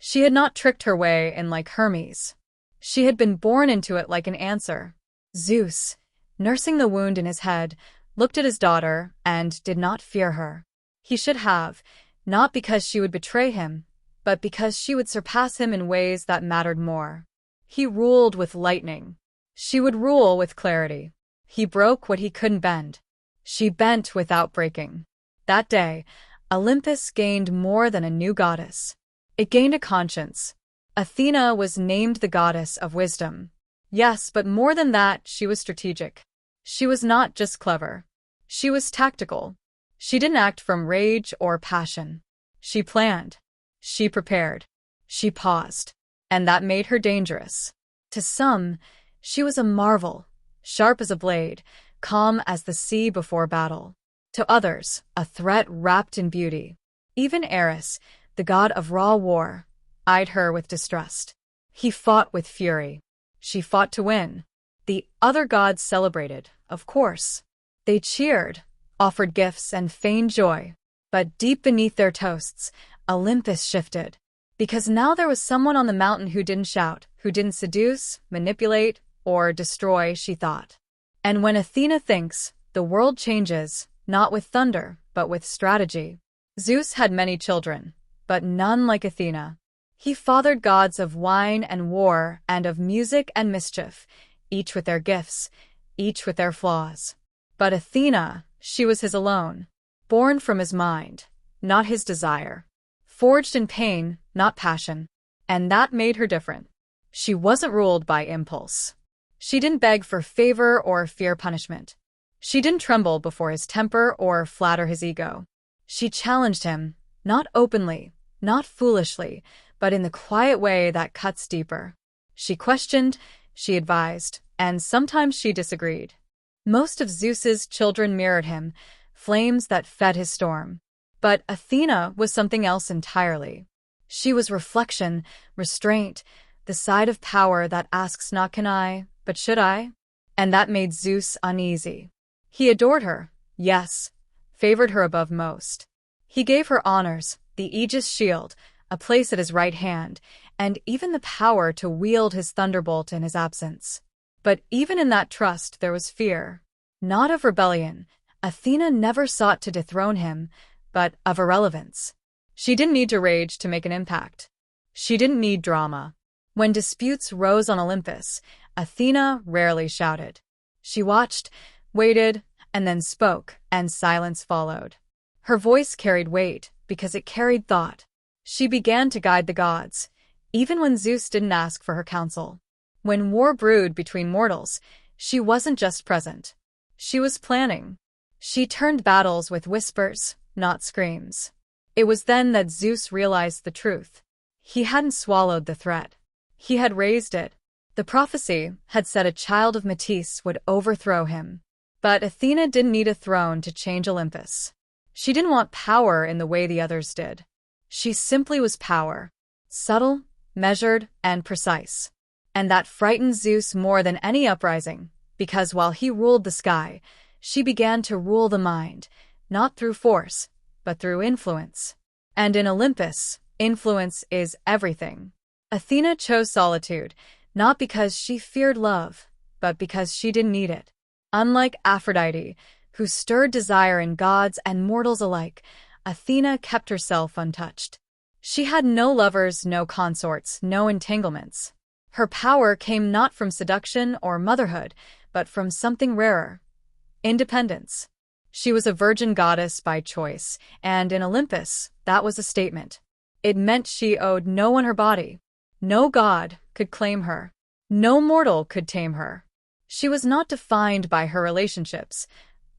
She had not tricked her way in like Hermes. She had been born into it like an answer. Zeus, nursing the wound in his head, looked at his daughter and did not fear her. He should have, not because she would betray him, but because she would surpass him in ways that mattered more. He ruled with lightning. She would rule with clarity. He broke what he couldn't bend. She bent without breaking. That day, Olympus gained more than a new goddess. It gained a conscience. Athena was named the goddess of wisdom. Yes, but more than that, she was strategic. She was not just clever. She was tactical. She didn't act from rage or passion. She planned. She prepared. She paused. And that made her dangerous. To some, she was a marvel, sharp as a blade, calm as the sea before battle. To others, a threat wrapped in beauty. Even Eris, the god of raw war, eyed her with distrust. He fought with fury. She fought to win. The other gods celebrated, of course. They cheered, offered gifts, and feigned joy. But deep beneath their toasts, Olympus shifted. Because now there was someone on the mountain who didn't shout, who didn't seduce, manipulate, or destroy, she thought. And when Athena thinks, the world changes, not with thunder, but with strategy. Zeus had many children, but none like Athena. He fathered gods of wine and war and of music and mischief, each with their gifts, each with their flaws. But Athena, she was his alone, born from his mind, not his desire, forged in pain, not passion, and that made her different. She wasn't ruled by impulse. She didn't beg for favor or fear punishment. She didn't tremble before his temper or flatter his ego. She challenged him, not openly, not foolishly, but in the quiet way that cuts deeper. She questioned, she advised, and sometimes she disagreed. Most of Zeus's children mirrored him, flames that fed his storm. But Athena was something else entirely. She was reflection, restraint, the side of power that asks not can I, but should I? And that made Zeus uneasy. He adored her, yes, favored her above most. He gave her honors, the Aegis shield, a place at his right hand, and even the power to wield his thunderbolt in his absence. But even in that trust there was fear. Not of rebellion. Athena never sought to dethrone him, but of irrelevance. She didn't need to rage to make an impact. She didn't need drama. When disputes rose on Olympus, Athena rarely shouted. She watched, waited, and then spoke, and silence followed. Her voice carried weight because it carried thought. She began to guide the gods, even when Zeus didn't ask for her counsel. When war brewed between mortals, she wasn't just present. She was planning. She turned battles with whispers, not screams. It was then that Zeus realized the truth. He hadn't swallowed the threat. He had raised it. The prophecy had said a child of Metis would overthrow him. But Athena didn't need a throne to change Olympus. She didn't want power in the way the others did. She simply was power, subtle, measured, and precise. And that frightened Zeus more than any uprising, because while he ruled the sky, she began to rule the mind, not through force, but through influence. And in Olympus, influence is everything. Athena chose solitude, not because she feared love, but because she didn't need it. Unlike Aphrodite, who stirred desire in gods and mortals alike, Athena kept herself untouched. She had no lovers, no consorts, no entanglements. Her power came not from seduction or motherhood, but from something rarer: independence. She was a virgin goddess by choice, and in Olympus, that was a statement. It meant she owed no one her body. No god could claim her. No mortal could tame her. She was not defined by her relationships,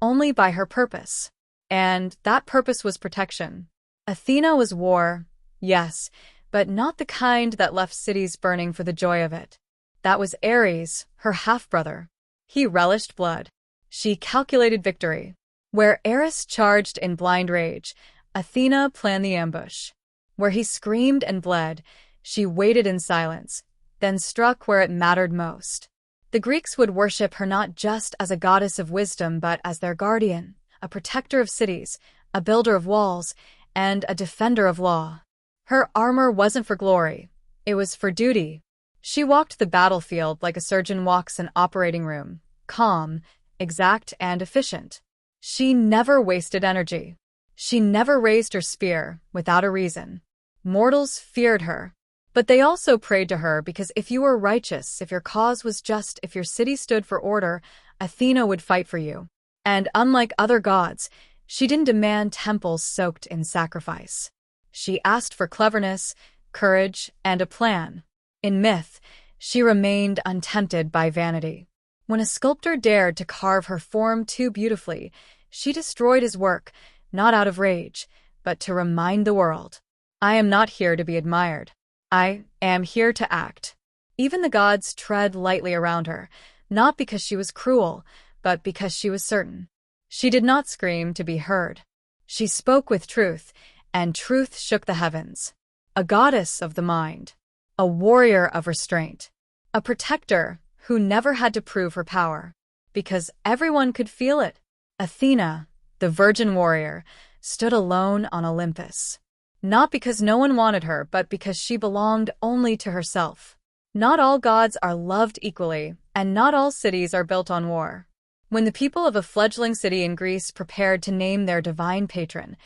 only by her purpose. And that purpose was protection. Athena was war, yes, but not the kind that left cities burning for the joy of it. That was Ares, her half-brother. He relished blood. She calculated victory. Where Eris charged in blind rage, Athena planned the ambush. Where he screamed and bled, she waited in silence, then struck where it mattered most. The Greeks would worship her not just as a goddess of wisdom, but as their guardian, a protector of cities, a builder of walls, and a defender of law. Her armor wasn't for glory. It was for duty. She walked the battlefield like a surgeon walks an operating room, calm, exact, and efficient. She never wasted energy. She never raised her spear without a reason. Mortals feared her. But they also prayed to her because if you were righteous, if your cause was just, if your city stood for order, Athena would fight for you. And unlike other gods, she didn't demand temples soaked in sacrifice. She asked for cleverness, courage, and a plan. In myth, she remained untempted by vanity. When a sculptor dared to carve her form too beautifully, she destroyed his work, not out of rage, but to remind the world, I am not here to be admired. I am here to act. Even the gods tread lightly around her, not because she was cruel, but because she was certain. She did not scream to be heard. She spoke with truth, and truth shook the heavens. A goddess of the mind, a warrior of restraint, a protector who never had to prove her power, because everyone could feel it. Athena, the virgin warrior, stood alone on Olympus. Not because no one wanted her, but because she belonged only to herself. Not all gods are loved equally, and not all cities are built on war. When the people of a fledgling city in Greece prepared to name their divine patron,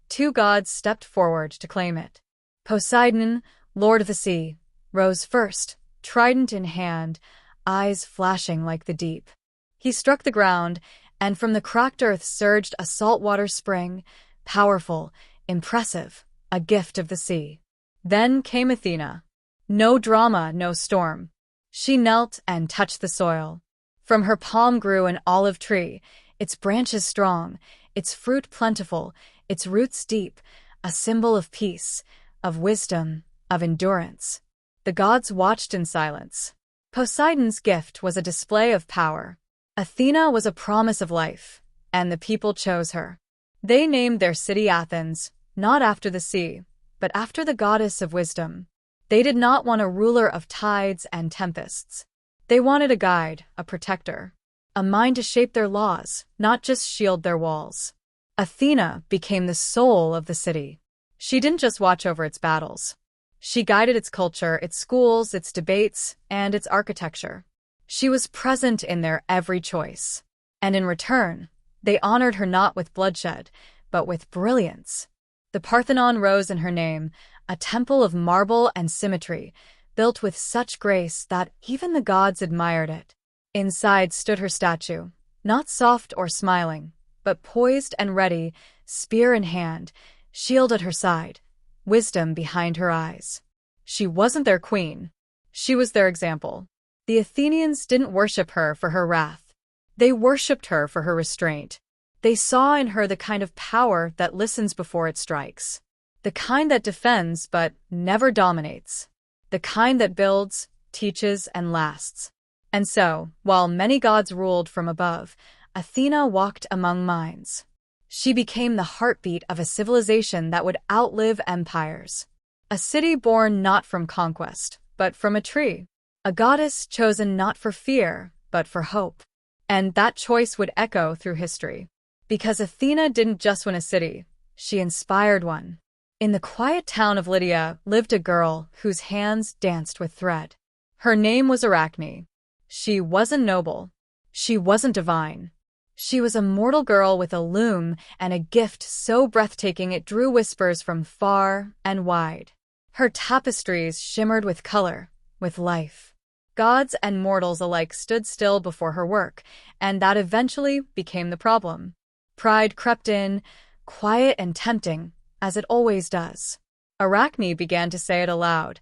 two gods stepped forward to claim it. Poseidon, lord of the sea, rose first, trident in hand, eyes flashing like the deep. He struck the ground, and from the cracked earth surged a saltwater spring, powerful, impressive, a gift of the sea. Then came Athena. No drama, no storm. She knelt and touched the soil. From her palm grew an olive tree, its branches strong, its fruit plentiful, its roots deep, a symbol of peace, of wisdom, of endurance. The gods watched in silence. Poseidon's gift was a display of power. Athena was a promise of life, and the people chose her. They named their city Athens, not after the sea, but after the goddess of wisdom. They did not want a ruler of tides and tempests. They wanted a guide, a protector, a mind to shape their laws, not just shield their walls. Athena became the soul of the city. She didn't just watch over its battles. She guided its culture, its schools, its debates, and its architecture. She was present in their every choice. And in return, they honored her not with bloodshed, but with brilliance. The Parthenon rose in her name, a temple of marble and symmetry, built with such grace that even the gods admired it. Inside stood her statue, not soft or smiling, but poised and ready, spear in hand, shield at her side, wisdom behind her eyes. She wasn't their queen. She was their example. The Athenians didn't worship her for her wrath. They worshipped her for her restraint. They saw in her the kind of power that listens before it strikes. The kind that defends but never dominates. The kind that builds, teaches, and lasts. And so, while many gods ruled from above, Athena walked among minds. She became the heartbeat of a civilization that would outlive empires. A city born not from conquest, but from a tree. A goddess chosen not for fear, but for hope. And that choice would echo through history. Because Athena didn't just win a city, she inspired one. In the quiet town of Lydia lived a girl whose hands danced with thread. Her name was Arachne. She wasn't noble. She wasn't divine. She was a mortal girl with a loom and a gift so breathtaking it drew whispers from far and wide. Her tapestries shimmered with color, with life. Gods and mortals alike stood still before her work, and that eventually became the problem. Pride crept in, quiet and tempting, as it always does. Arachne began to say it aloud,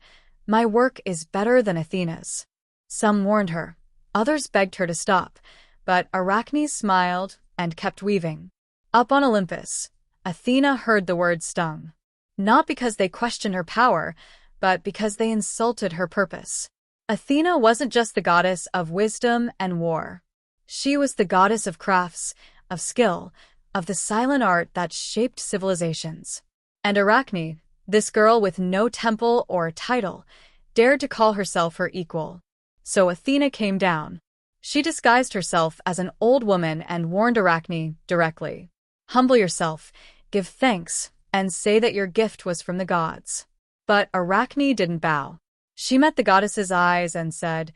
"My work is better than Athena's." Some warned her, others begged her to stop, but Arachne smiled and kept weaving. Up on Olympus, Athena heard the word stung. Not because they questioned her power, but because they insulted her purpose. Athena wasn't just the goddess of wisdom and war. She was the goddess of crafts, of skill, of the silent art that shaped civilizations. And Arachne, this girl with no temple or title, dared to call herself her equal. So Athena came down. She disguised herself as an old woman and warned Arachne directly. Humble yourself, give thanks, and say that your gift was from the gods. But Arachne didn't bow. She met the goddess's eyes and said,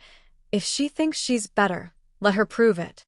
"If she thinks she's better, let her prove it."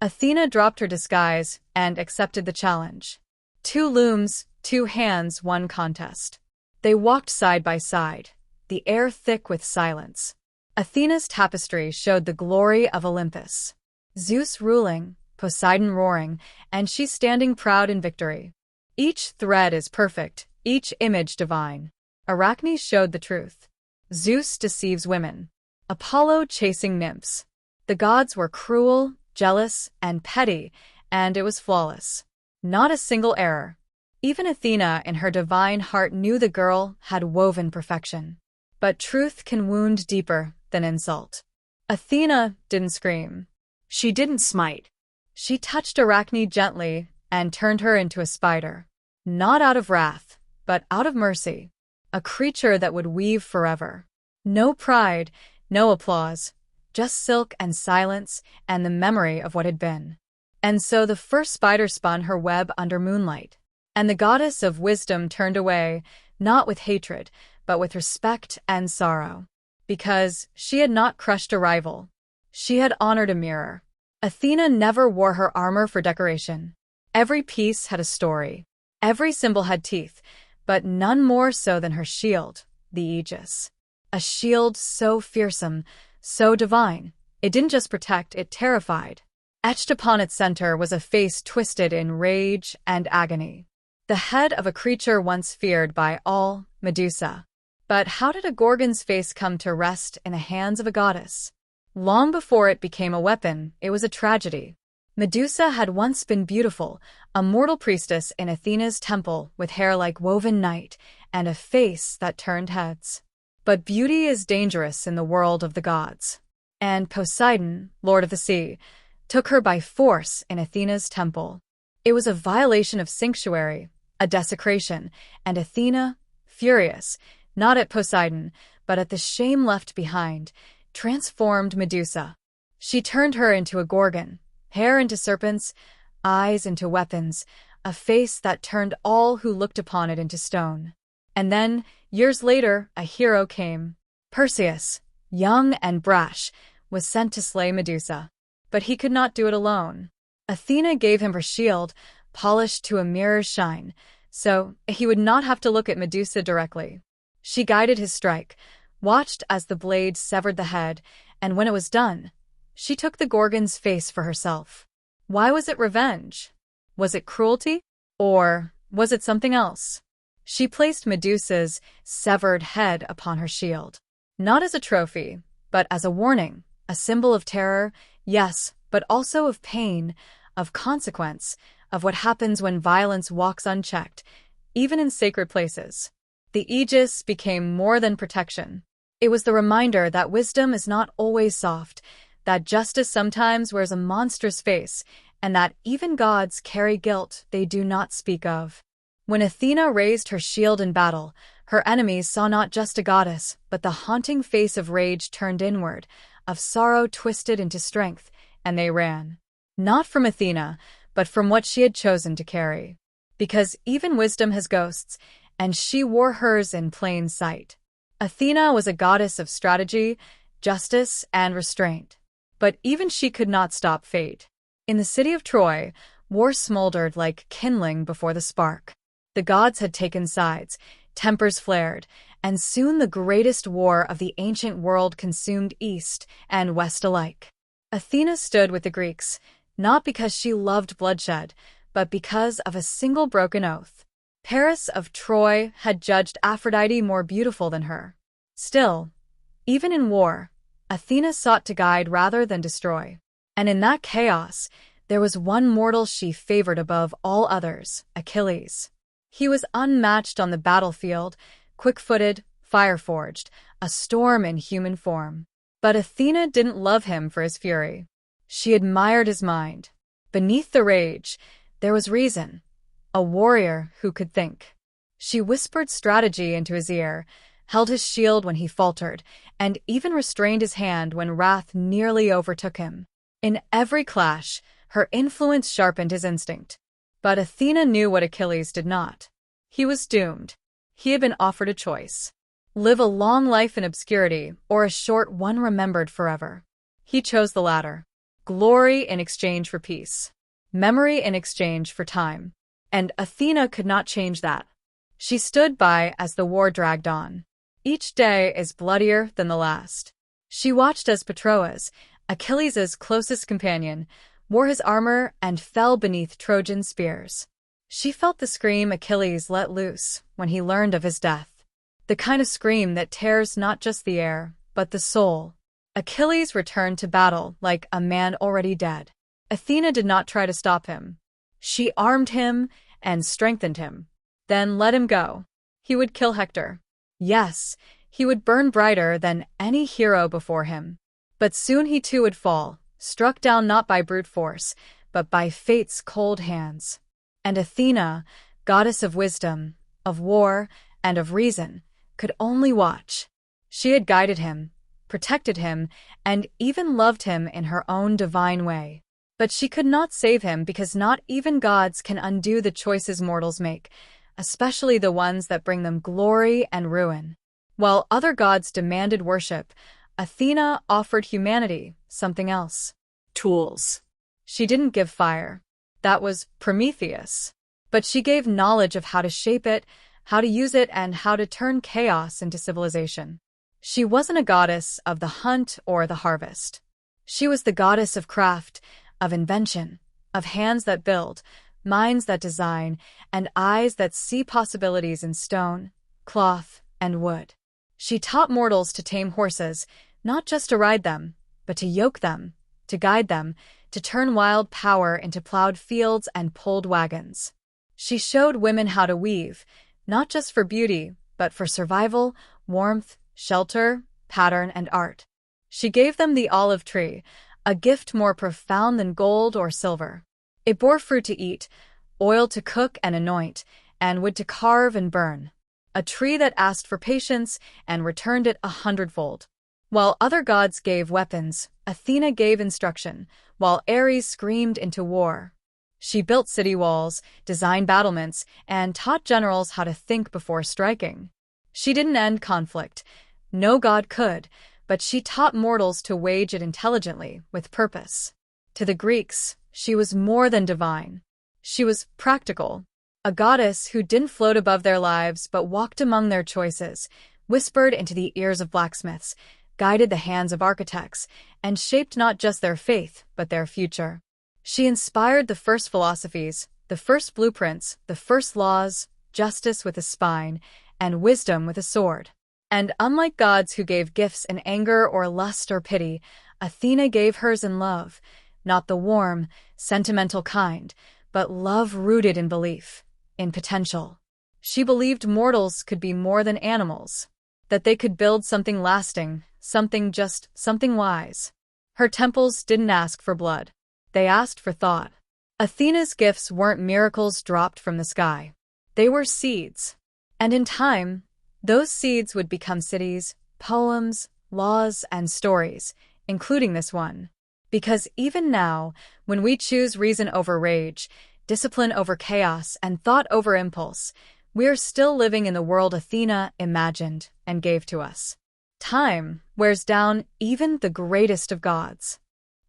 Athena dropped her disguise and accepted the challenge. Two looms, two hands, one contest. They walked side by side, the air thick with silence. Athena's tapestry showed the glory of Olympus. Zeus ruling, Poseidon roaring, and she standing proud in victory. Each thread is perfect, each image divine. Arachne showed the truth. Zeus deceives women. Apollo chasing nymphs. The gods were cruel, jealous, and petty, and it was flawless. Not a single error. Even Athena in her divine heart knew the girl had woven perfection. But truth can wound deeper than insult. Athena didn't scream. She didn't smite. She touched Arachne gently and turned her into a spider. Not out of wrath, but out of mercy. A creature that would weave forever. No pride, no applause, just silk and silence and the memory of what had been. And so the first spider spun her web under moonlight. And the goddess of wisdom turned away, not with hatred, but with respect and sorrow. Because she had not crushed a rival. She had honored a mirror. Athena never wore her armor for decoration. Every piece had a story. Every symbol had teeth, but none more so than her shield, the Aegis. A shield so fearsome, so divine. It didn't just protect, it terrified. Etched upon its center was a face twisted in rage and agony. The head of a creature once feared by all, Medusa. But how did a Gorgon's face come to rest in the hands of a goddess? Long before it became a weapon, it was a tragedy. Medusa had once been beautiful, a mortal priestess in Athena's temple with hair like woven night and a face that turned heads. But beauty is dangerous in the world of the gods. And Poseidon, lord of the sea, took her by force in Athena's temple. It was a violation of sanctuary, a desecration, and Athena, furious, not at Poseidon, but at the shame left behind, transformed Medusa. She turned her into a Gorgon, hair into serpents, eyes into weapons, a face that turned all who looked upon it into stone. And then, years later, a hero came. Perseus, young and brash, was sent to slay Medusa. But he could not do it alone. Athena gave him her shield, polished to a mirror's shine, so he would not have to look at Medusa directly. She guided his strike, watched as the blade severed the head, and when it was done, she took the Gorgon's face for herself. Why was it revenge? Was it cruelty? Or was it something else? She placed Medusa's severed head upon her shield. Not as a trophy, but as a warning, a symbol of terror, yes, but also of pain, of consequence, of what happens when violence walks unchecked, even in sacred places. The Aegis became more than protection. It was the reminder that wisdom is not always soft, that justice sometimes wears a monstrous face, and that even gods carry guilt they do not speak of. When Athena raised her shield in battle, her enemies saw not just a goddess, but the haunting face of rage turned inward, of sorrow twisted into strength, and they ran. Not from Athena, but from what she had chosen to carry. Because even wisdom has ghosts, and she wore hers in plain sight. Athena was a goddess of strategy, justice, and restraint. But even she could not stop fate. In the city of Troy, war smoldered like kindling before the spark. The gods had taken sides, tempers flared, and soon the greatest war of the ancient world consumed east and west alike. Athena stood with the Greeks, not because she loved bloodshed, but because of a single broken oath. Paris of Troy had judged Aphrodite more beautiful than her. Still, even in war, Athena sought to guide rather than destroy. And in that chaos, there was one mortal she favored above all others, Achilles. He was unmatched on the battlefield, quick-footed, fire-forged, a storm in human form. But Athena didn't love him for his fury. She admired his mind. Beneath the rage, there was reason, a warrior who could think. She whispered strategy into his ear, held his shield when he faltered, and even restrained his hand when wrath nearly overtook him. In every clash, her influence sharpened his instinct. But Athena knew what Achilles did not. He was doomed. He had been offered a choice. Live a long life in obscurity, or a short one remembered forever. He chose the latter. Glory in exchange for peace. Memory in exchange for time. And Athena could not change that. She stood by as the war dragged on. Each day is bloodier than the last. She watched as Patroclus, Achilles' closest companion, wore his armor and fell beneath Trojan spears. She felt the scream Achilles let loose when he learned of his death. The kind of scream that tears not just the air, but the soul. Achilles returned to battle like a man already dead. Athena did not try to stop him. She armed him and strengthened him. Then let him go. He would kill Hector. Yes, he would burn brighter than any hero before him. But soon he too would fall, struck down not by brute force, but by fate's cold hands. And Athena, goddess of wisdom, of war, and of reason, could only watch. She had guided him, protected him, and even loved him in her own divine way. But she could not save him because not even gods can undo the choices mortals make, especially the ones that bring them glory and ruin. While other gods demanded worship, Athena offered humanity something else. Tools. She didn't give fire. That was Prometheus. But she gave knowledge of how to shape it, how to use it, and how to turn chaos into civilization. She wasn't a goddess of the hunt or the harvest. She was the goddess of craft, of invention, of hands that build, minds that design, and eyes that see possibilities in stone, cloth, and wood. She taught mortals to tame horses, not just to ride them, but to yoke them, to guide them, to turn wild power into plowed fields and pulled wagons. She showed women how to weave, not just for beauty, but for survival, warmth, shelter, pattern, and art. She gave them the olive tree, a gift more profound than gold or silver. It bore fruit to eat, oil to cook and anoint, and wood to carve and burn. A tree that asked for patience and returned it 100-fold. While other gods gave weapons, Athena gave instruction, while Ares screamed into war. She built city walls, designed battlements, and taught generals how to think before striking. She didn't end conflict. No god could, but she taught mortals to wage it intelligently, with purpose. To the Greeks, she was more than divine. She was practical, a goddess who didn't float above their lives but walked among their choices, whispered into the ears of blacksmiths, guided the hands of architects, and shaped not just their faith, but their future. She inspired the first philosophies, the first blueprints, the first laws, justice with a spine, and wisdom with a sword. And unlike gods who gave gifts in anger or lust or pity, Athena gave hers in love, not the warm, sentimental kind, but love rooted in belief, in potential. She believed mortals could be more than animals, that they could build something lasting, something wise. Her temples didn't ask for blood. They asked for thought. Athena's gifts weren't miracles dropped from the sky. They were seeds. And in time, those seeds would become cities, poems, laws, and stories, including this one. Because even now, when we choose reason over rage, discipline over chaos, and thought over impulse, we are still living in the world Athena imagined and gave to us. Time wears down even the greatest of gods.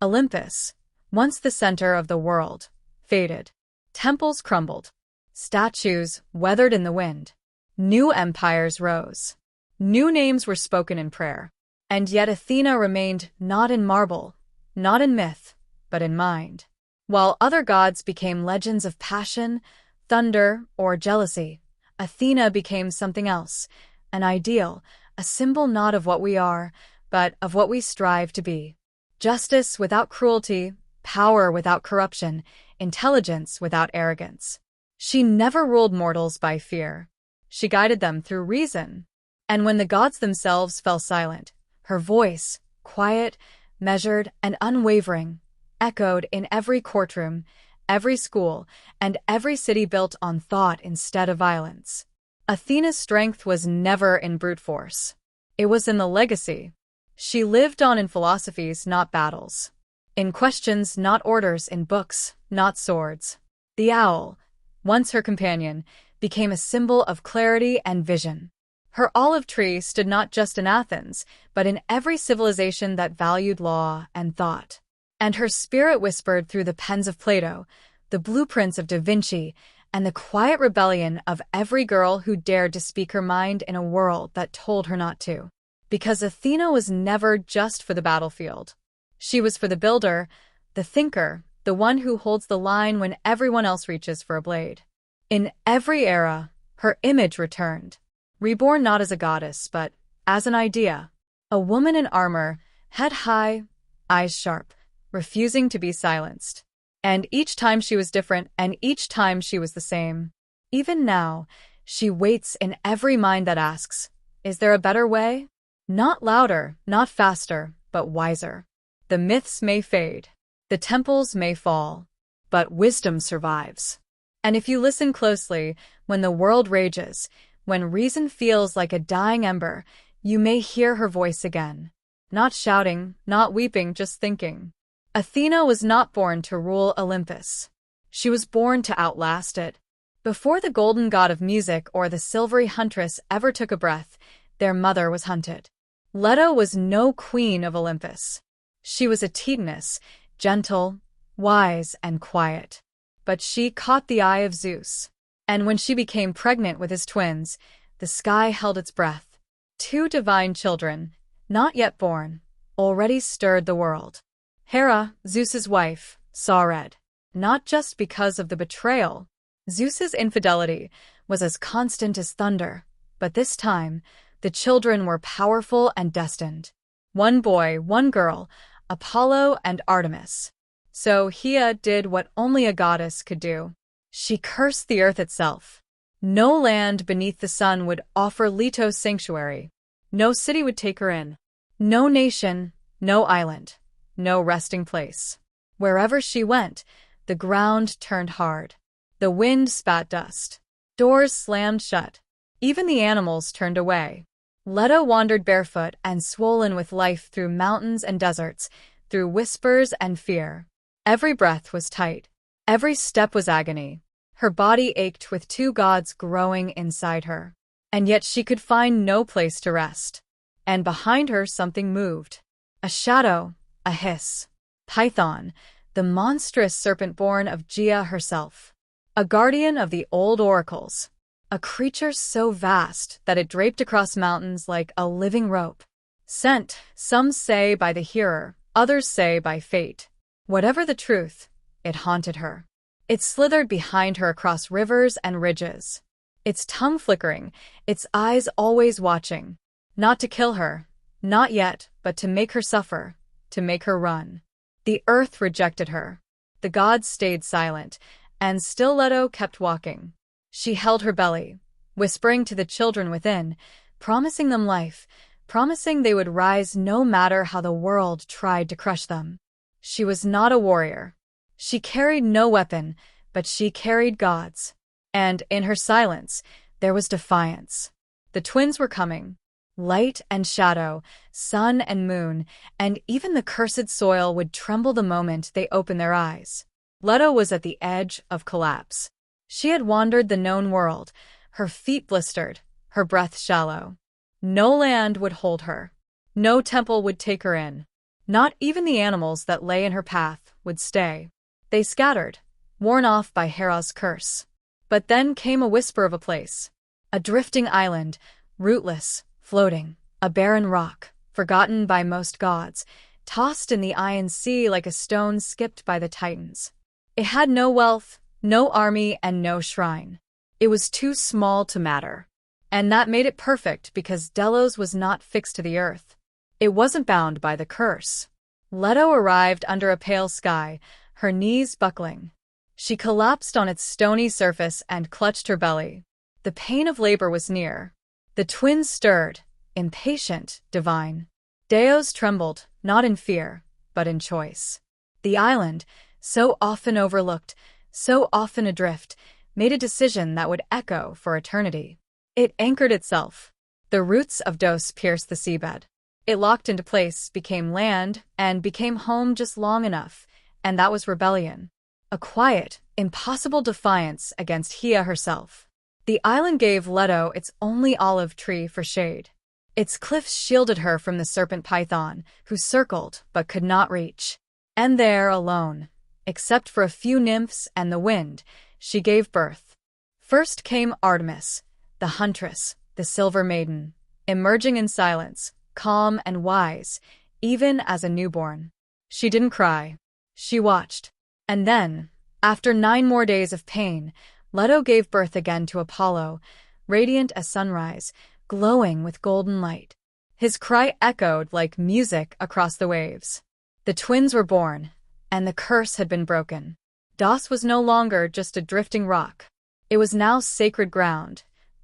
Olympus, once the center of the world, faded. Temples crumbled. Statues weathered in the wind. New empires rose. New names were spoken in prayer. And yet Athena remained not in marble, not in myth, but in mind. While other gods became legends of passion, thunder, or jealousy, Athena became something else, an ideal, a symbol not of what we are, but of what we strive to be. Justice without cruelty, power without corruption, intelligence without arrogance. She never ruled mortals by fear. She guided them through reason. And when the gods themselves fell silent, her voice, quiet, measured, and unwavering, echoed in every courtroom, every school, and every city built on thought instead of violence. Athena's strength was never in brute force. It was in the legacy. She lived on in philosophies, not battles. In questions, not orders, in books, not swords. The owl, once her companion, became a symbol of clarity and vision. Her olive tree stood not just in Athens, but in every civilization that valued law and thought. And her spirit whispered through the pens of Plato, the blueprints of Da Vinci, and the quiet rebellion of every girl who dared to speak her mind in a world that told her not to. Because Athena was never just for the battlefield. She was for the builder, the thinker, the one who holds the line when everyone else reaches for a blade. In every era, her image returned, reborn not as a goddess, but as an idea. A woman in armor, head high, eyes sharp, refusing to be silenced. And each time she was different, and each time she was the same. Even now, she waits in every mind that asks, is there a better way? Not louder, not faster, but wiser. The myths may fade, the temples may fall, but wisdom survives. And if you listen closely, when the world rages, when reason feels like a dying ember, you may hear her voice again. Not shouting, not weeping, just thinking. Athena was not born to rule Olympus. She was born to outlast it. Before the golden god of music or the silvery huntress ever took a breath, their mother was hunted. Leto was no queen of Olympus. She was a Titaness, gentle, wise, and quiet. But she caught the eye of Zeus. And when she became pregnant with his twins, the sky held its breath. Two divine children, not yet born, already stirred the world. Hera, Zeus's wife, saw red. Not just because of the betrayal. Zeus's infidelity was as constant as thunder, but this time, the children were powerful and destined. One boy, one girl, Apollo and Artemis. So Hea did what only a goddess could do. She cursed the earth itself. No land beneath the sun would offer Leto sanctuary. No city would take her in. No nation, no island, no resting place. Wherever she went, the ground turned hard. The wind spat dust. Doors slammed shut. Even the animals turned away. Leto wandered barefoot and swollen with life through mountains and deserts, through whispers and fear. Every breath was tight. Every step was agony. Her body ached with two gods growing inside her. And yet she could find no place to rest. And behind her something moved. A shadow, a hiss. Python, the monstrous serpent born of Gaia herself. A guardian of the old oracles. A creature so vast that it draped across mountains like a living rope. Sent, some say by the hearer, others say by fate. Whatever the truth, it haunted her. It slithered behind her across rivers and ridges. Its tongue flickering, its eyes always watching. Not to kill her, not yet, but to make her suffer, to make her run. The earth rejected her. The gods stayed silent, and still Leto kept walking. She held her belly, whispering to the children within, promising them life, promising they would rise no matter how the world tried to crush them. She was not a warrior. She carried no weapon, but she carried gods. And in her silence, there was defiance. The twins were coming. Light and shadow, sun and moon, and even the cursed soil would tremble the moment they opened their eyes. Leto was at the edge of collapse. She had wandered the known world, her feet blistered, her breath shallow. No land would hold her. No temple would take her in. Not even the animals that lay in her path would stay. They scattered, worn off by Hera's curse. But then came a whisper of a place. A drifting island, rootless, floating, a barren rock, forgotten by most gods, tossed in the Iron Sea like a stone skipped by the Titans. It had no wealth, no army, and no shrine. It was too small to matter. And that made it perfect because Delos was not fixed to the earth. It wasn't bound by the curse. Leto arrived under a pale sky, her knees buckling. She collapsed on its stony surface and clutched her belly. The pain of labor was near. The twins stirred, impatient, divine. Deos trembled, not in fear, but in choice. The island, so often overlooked, so often adrift, made a decision that would echo for eternity. It anchored itself. The roots of Dos pierced the seabed. It locked into place, became land, and became home just long enough, and that was rebellion. A quiet, impossible defiance against Hea herself. The island gave Leto its only olive tree for shade. Its cliffs shielded her from the serpent python, who circled but could not reach. And there, alone, except for a few nymphs and the wind, she gave birth. First came Artemis, the huntress, the silver maiden, emerging in silence, calm and wise, even as a newborn. She didn't cry. She watched. And then, after 9 more days of pain, Leto gave birth again to Apollo, radiant as sunrise, glowing with golden light. His cry echoed like music across the waves. The twins were born, and the curse had been broken. Das was no longer just a drifting rock. It was now sacred ground,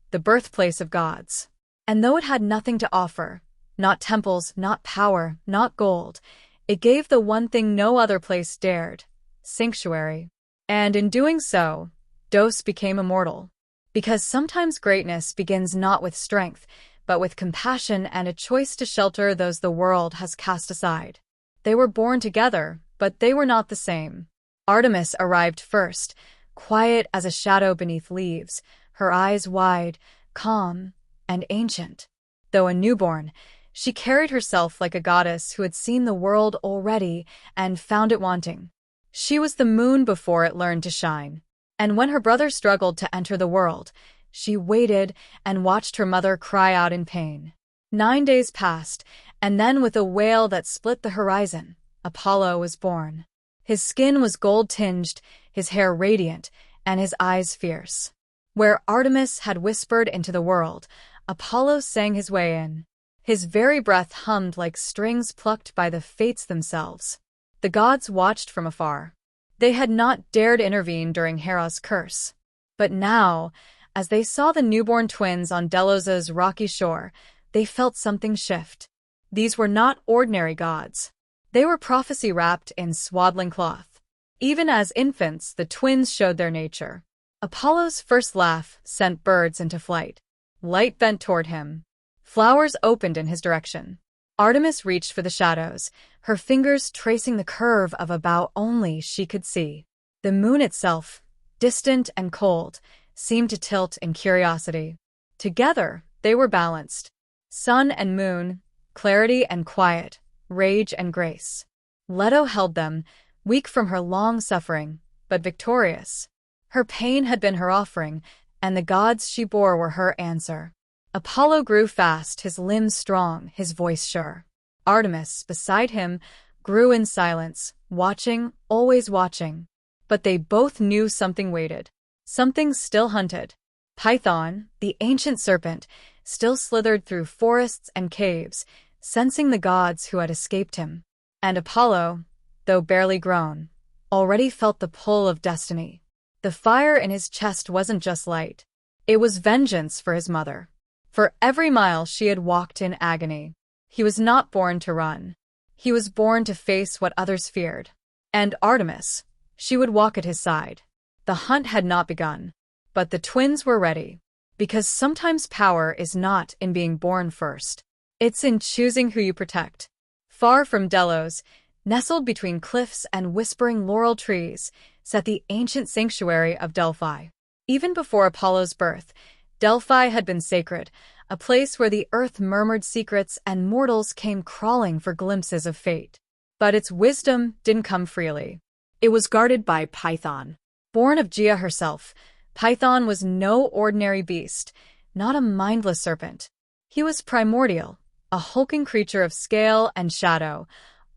the birthplace of gods. And though it had nothing to offer, not temples, not power, not gold, it gave the one thing no other place dared: sanctuary. And in doing so, Dos became immortal. Because sometimes greatness begins not with strength, but with compassion and a choice to shelter those the world has cast aside. They were born together, but they were not the same. Artemis arrived first, quiet as a shadow beneath leaves, her eyes wide, calm, and ancient. Though a newborn, she carried herself like a goddess who had seen the world already and found it wanting. She was the moon before it learned to shine. And when her brother struggled to enter the world, she waited and watched her mother cry out in pain. 9 days passed, and then with a wail that split the horizon, Apollo was born. His skin was gold-tinged, his hair radiant, and his eyes fierce. Where Artemis had whispered into the world, Apollo sang his way in. His very breath hummed like strings plucked by the fates themselves. The gods watched from afar. They had not dared intervene during Hera's curse. But now, as they saw the newborn twins on Delos' rocky shore, they felt something shift. These were not ordinary gods. They were prophecy wrapped in swaddling cloth. Even as infants, the twins showed their nature. Apollo's first laugh sent birds into flight. Light bent toward him. Flowers opened in his direction. Artemis reached for the shadows, her fingers tracing the curve of a bow only she could see. The moon itself, distant and cold, seemed to tilt in curiosity. Together, they were balanced. Sun and moon, clarity and quiet, rage and grace. Leto held them, weak from her long suffering, but victorious. Her pain had been her offering, and the gods she bore were her answer. Apollo grew fast, his limbs strong, his voice sure. Artemis, beside him, grew in silence, watching, always watching. But they both knew something waited. Something still hunted. Python, the ancient serpent, still slithered through forests and caves, sensing the gods who had escaped him. And Apollo, though barely grown, already felt the pull of destiny. The fire in his chest wasn't just light. It was vengeance for his mother. For every mile she had walked in agony. He was not born to run. He was born to face what others feared. And Artemis, she would walk at his side. The hunt had not begun, but the twins were ready. Because sometimes power is not in being born first. It's in choosing who you protect. Far from Delos, nestled between cliffs and whispering laurel trees, sat the ancient sanctuary of Delphi. Even before Apollo's birth, Delphi had been sacred, a place where the earth murmured secrets and mortals came crawling for glimpses of fate. But its wisdom didn't come freely. It was guarded by Python. Born of Gaia herself, Python was no ordinary beast, not a mindless serpent. He was primordial, a hulking creature of scale and shadow,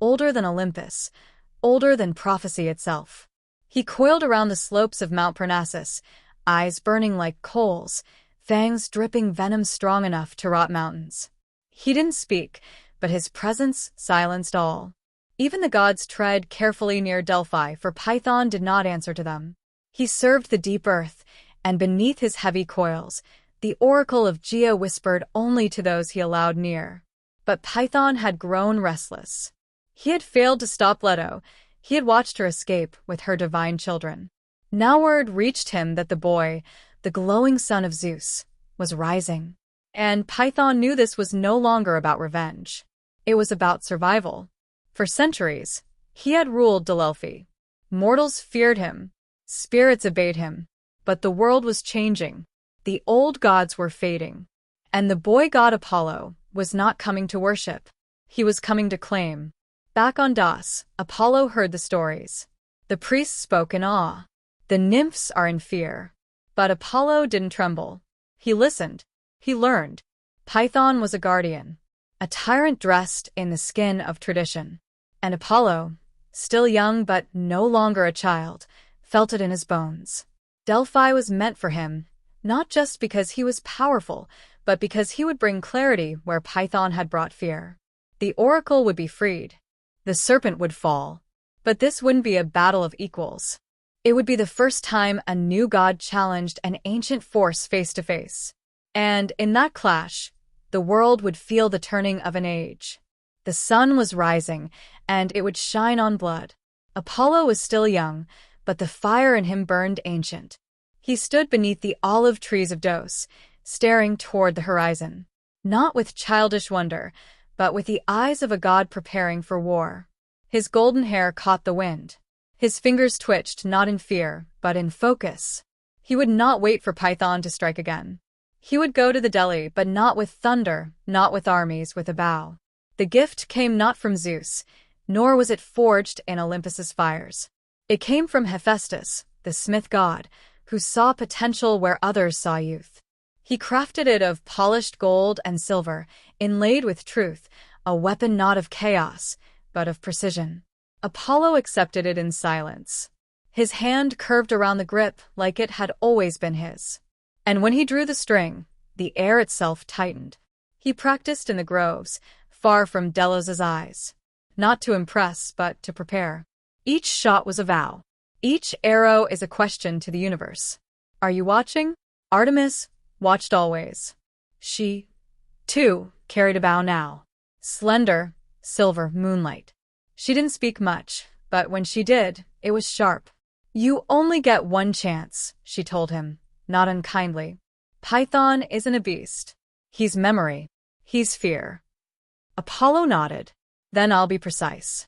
older than Olympus, older than prophecy itself. He coiled around the slopes of Mount Parnassus, eyes burning like coals, fangs dripping venom strong enough to rot mountains. He didn't speak, but his presence silenced all. Even the gods tread carefully near Delphi, for Python did not answer to them. He served the deep earth, and beneath his heavy coils, the oracle of Gaia whispered only to those he allowed near. But Python had grown restless. He had failed to stop Leto. He had watched her escape with her divine children. Now word reached him that the boy, the glowing son of Zeus, was rising. And Python knew this was no longer about revenge. It was about survival. For centuries, he had ruled Delphi. Mortals feared him. Spirits obeyed him. But the world was changing. The old gods were fading, and the boy god Apollo was not coming to worship. He was coming to claim. Back on Das, Apollo heard the stories. The priests spoke in awe. The nymphs are in fear. But Apollo didn't tremble. He listened. He learned. Python was a guardian, a tyrant dressed in the skin of tradition. And Apollo, still young but no longer a child, felt it in his bones. Delphi was meant for him, not just because he was powerful, but because he would bring clarity where Python had brought fear. The oracle would be freed. The serpent would fall. But this wouldn't be a battle of equals. It would be the first time a new god challenged an ancient force face to face. And in that clash, the world would feel the turning of an age. The sun was rising, and it would shine on blood. Apollo was still young, but the fire in him burned ancient. He stood beneath the olive trees of Dos, staring toward the horizon, not with childish wonder, but with the eyes of a god preparing for war. His golden hair caught the wind. His fingers twitched not in fear, but in focus. He would not wait for Python to strike again. He would go to the Delhi, but not with thunder, not with armies, with a bow. The gift came not from Zeus, nor was it forged in Olympus's fires. It came from Hephaestus, the smith god, who saw potential where others saw youth. He crafted it of polished gold and silver, inlaid with truth, a weapon not of chaos, but of precision. Apollo accepted it in silence. His hand curved around the grip like it had always been his. And when he drew the string, the air itself tightened. He practiced in the groves, far from Delos's eyes. Not to impress, but to prepare. Each shot was a vow. Each arrow is a question to the universe. Are you watching? Artemis watched always. She, too, carried a bow now. Slender, silver moonlight. She didn't speak much, but when she did, it was sharp. You only get one chance, she told him, not unkindly. Python isn't a beast. He's memory. He's fear. Apollo nodded. Then I'll be precise.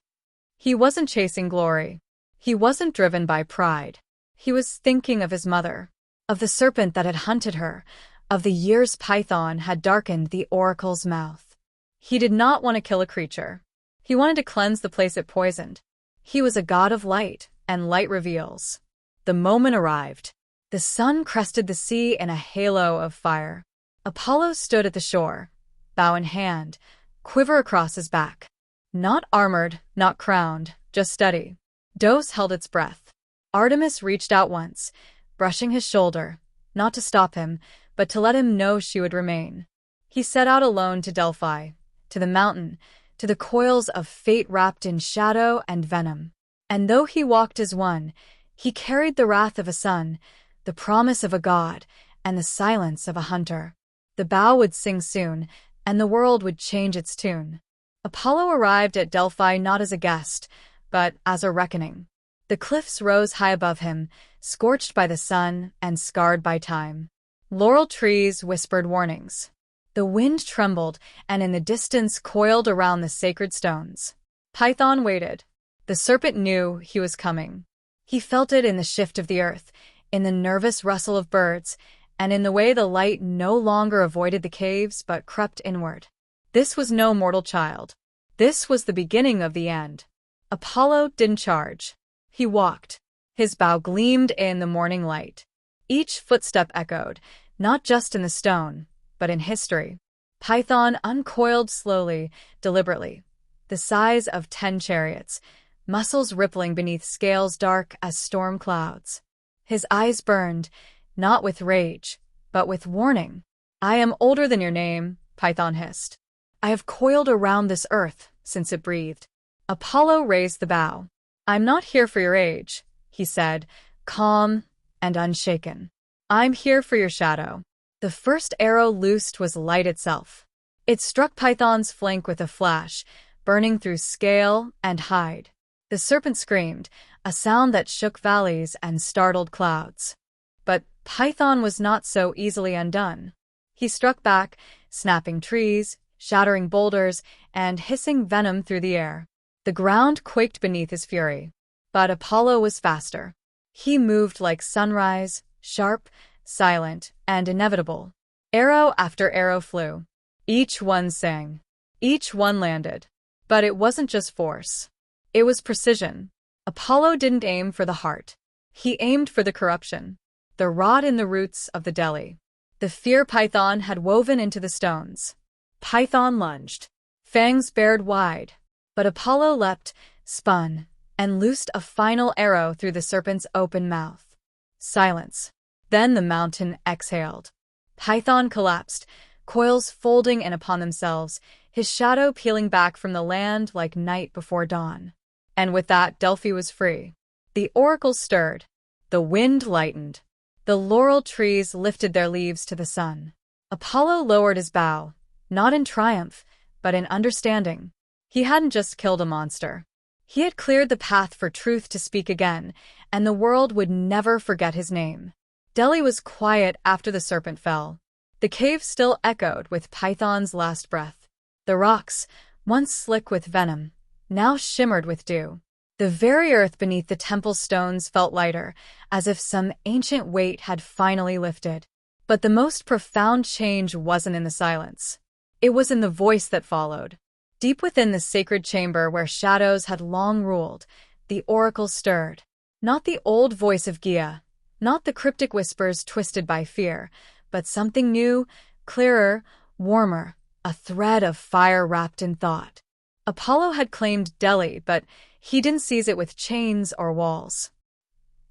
He wasn't chasing glory. He wasn't driven by pride. He was thinking of his mother, of the serpent that had hunted her, of the years Python had darkened the oracle's mouth. He did not want to kill a creature. He wanted to cleanse the place it poisoned. He was a god of light, and light reveals. The moment arrived. The sun crested the sea in a halo of fire. Apollo stood at the shore, bow in hand, quiver across his back. Not armored, not crowned, just steady. Dos held its breath. Artemis reached out once, brushing his shoulder, not to stop him, but to let him know she would remain. He set out alone to Delphi, to the mountain, to the coils of fate wrapped in shadow and venom. And though he walked as one, he carried the wrath of a sun, the promise of a god, and the silence of a hunter. The bow would sing soon, and the world would change its tune. Apollo arrived at Delphi not as a guest, but as a reckoning. The cliffs rose high above him, scorched by the sun and scarred by time. Laurel trees whispered warnings. The wind trembled, and in the distance coiled around the sacred stones. Python waited. The serpent knew he was coming. He felt it in the shift of the earth, in the nervous rustle of birds, and in the way the light no longer avoided the caves but crept inward. This was no mortal child. This was the beginning of the end. Apollo didn't charge. He walked. His bow gleamed in the morning light. Each footstep echoed, not just in the stone, but in history. Python uncoiled slowly, deliberately, the size of 10 chariots, muscles rippling beneath scales dark as storm clouds. His eyes burned, not with rage, but with warning. I am older than your name, Python hissed. I have coiled around this earth since it breathed. Apollo raised the bow. I'm not here for your age, he said, calm and unshaken. I'm here for your shadow. The first arrow loosed was light itself. It struck Python's flank with a flash, burning through scale and hide. The serpent screamed, a sound that shook valleys and startled clouds. But Python was not so easily undone. He struck back, snapping trees, shattering boulders, and hissing venom through the air. The ground quaked beneath his fury. But Apollo was faster. He moved like sunrise, sharp, silent, and inevitable. Arrow after arrow flew. Each one sang. Each one landed. But it wasn't just force. It was precision. Apollo didn't aim for the heart. He aimed for the corruption. The rot in the roots of the Delhi. The fear Python had woven into the stones. Python lunged. Fangs bared wide. But Apollo leapt, spun, and loosed a final arrow through the serpent's open mouth. Silence. Then the mountain exhaled. Python collapsed, coils folding in upon themselves, his shadow peeling back from the land like night before dawn. And with that, Delphi was free. The oracle stirred. The wind lightened. The laurel trees lifted their leaves to the sun. Apollo lowered his bow, not in triumph, but in understanding. He hadn't just killed a monster. He had cleared the path for truth to speak again, and the world would never forget his name. Delhi was quiet after the serpent fell. The cave still echoed with Python's last breath. The rocks, once slick with venom, now shimmered with dew. The very earth beneath the temple stones felt lighter, as if some ancient weight had finally lifted. But the most profound change wasn't in the silence. It was in the voice that followed. Deep within the sacred chamber where shadows had long ruled, the oracle stirred. Not the old voice of Gia, not the cryptic whispers twisted by fear, but something new, clearer, warmer, a thread of fire wrapped in thought. Apollo had claimed Delhi, but he didn't seize it with chains or walls.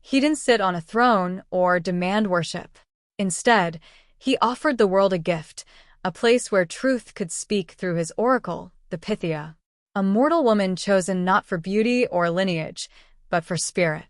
He didn't sit on a throne or demand worship. Instead, he offered the world a gift, a place where truth could speak through his oracle, the Pythia, a mortal woman chosen not for beauty or lineage, but for spirit.